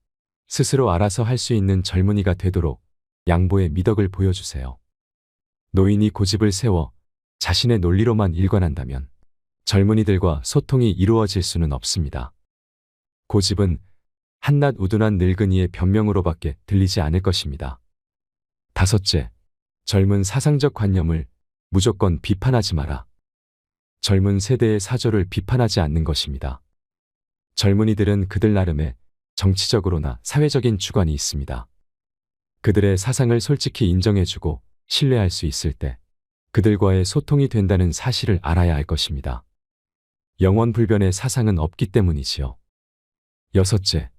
스스로 알아서 할 수 있는 젊은이가 되도록 양보의 미덕을 보여주세요. 노인이 고집을 세워 자신의 논리로만 일관한다면 젊은이들과 소통이 이루어질 수는 없습니다. 고집은 한낱 우둔한 늙은이의 변명으로밖에 들리지 않을 것입니다. 다섯째, 젊은 사상적 관념을 무조건 비판하지 마라. 젊은 세대의 사조를 비판하지 않는 것입니다. 젊은이들은 그들 나름의 정치적으로나 사회적인 주관이 있습니다. 그들의 사상을 솔직히 인정해주고 신뢰할 수 있을 때 그들과의 소통이 된다는 사실을 알아야 할 것입니다. 영원불변의 사상은 없기 때문이지요. 여섯째,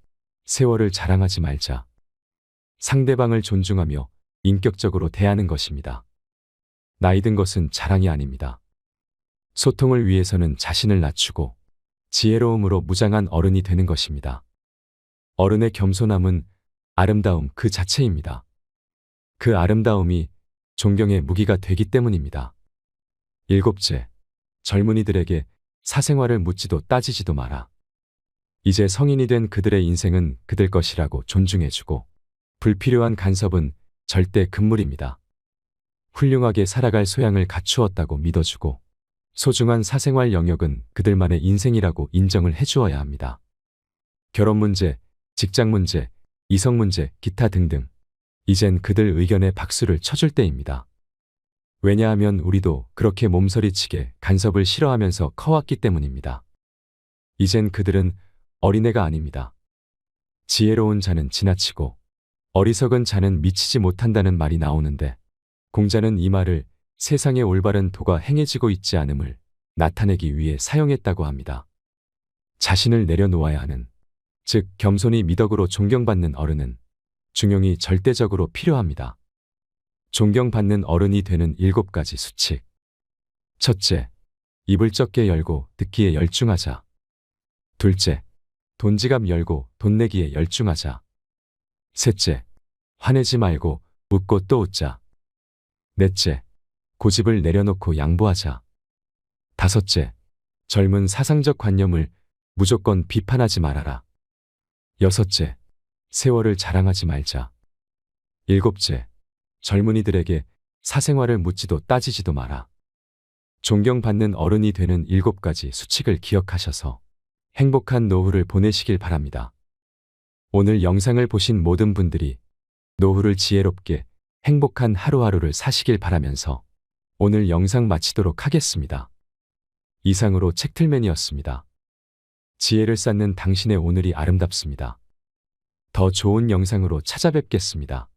세월을 자랑하지 말자. 상대방을 존중하며 인격적으로 대하는 것입니다. 나이 든 것은 자랑이 아닙니다. 소통을 위해서는 자신을 낮추고 지혜로움으로 무장한 어른이 되는 것입니다. 어른의 겸손함은 아름다움 그 자체입니다. 그 아름다움이 존경의 무기가 되기 때문입니다. 일곱째, 젊은이들에게 사생활을 묻지도 따지지도 마라. 이제 성인이 된 그들의 인생은 그들 것이라고 존중해주고 불필요한 간섭은 절대 금물입니다. 훌륭하게 살아갈 소양을 갖추었다고 믿어주고 소중한 사생활 영역은 그들만의 인생이라고 인정을 해주어야 합니다. 결혼 문제, 직장 문제, 이성 문제, 기타 등등. 이젠 그들 의견에 박수를 쳐줄 때입니다. 왜냐하면 우리도 그렇게 몸서리치게 간섭을 싫어하면서 커왔기 때문입니다. 이젠 그들은 어린애가 아닙니다. 지혜로운 자는 지나치고 어리석은 자는 미치지 못한다는 말이 나오는데 공자는 이 말을 세상의 올바른 도가 행해지고 있지 않음을 나타내기 위해 사용했다고 합니다. 자신을 내려놓아야 하는, 즉 겸손이 미덕으로 존경받는 어른은 중용이 절대적으로 필요합니다. 존경받는 어른이 되는 7가지 수칙. 첫째, 입을 적게 열고 듣기에 열중하자. 둘째, 돈지갑 열고 돈 내기에 열중하자. 셋째, 화내지 말고 웃고 또 웃자. 넷째, 고집을 내려놓고 양보하자. 다섯째, 젊은 사상적 관념을 무조건 비판하지 말아라. 여섯째, 세월을 자랑하지 말자. 일곱째, 젊은이들에게 사생활을 묻지도 따지지도 마라. 존경받는 어른이 되는 7가지 수칙을 기억하셔서 행복한 노후를 보내시길 바랍니다. 오늘 영상을 보신 모든 분들이 노후를 지혜롭게 행복한 하루하루를 사시길 바라면서 오늘 영상 마치도록 하겠습니다. 이상으로 책틀맨이었습니다. 지혜를 쌓는 당신의 오늘이 아름답습니다. 더 좋은 영상으로 찾아뵙겠습니다.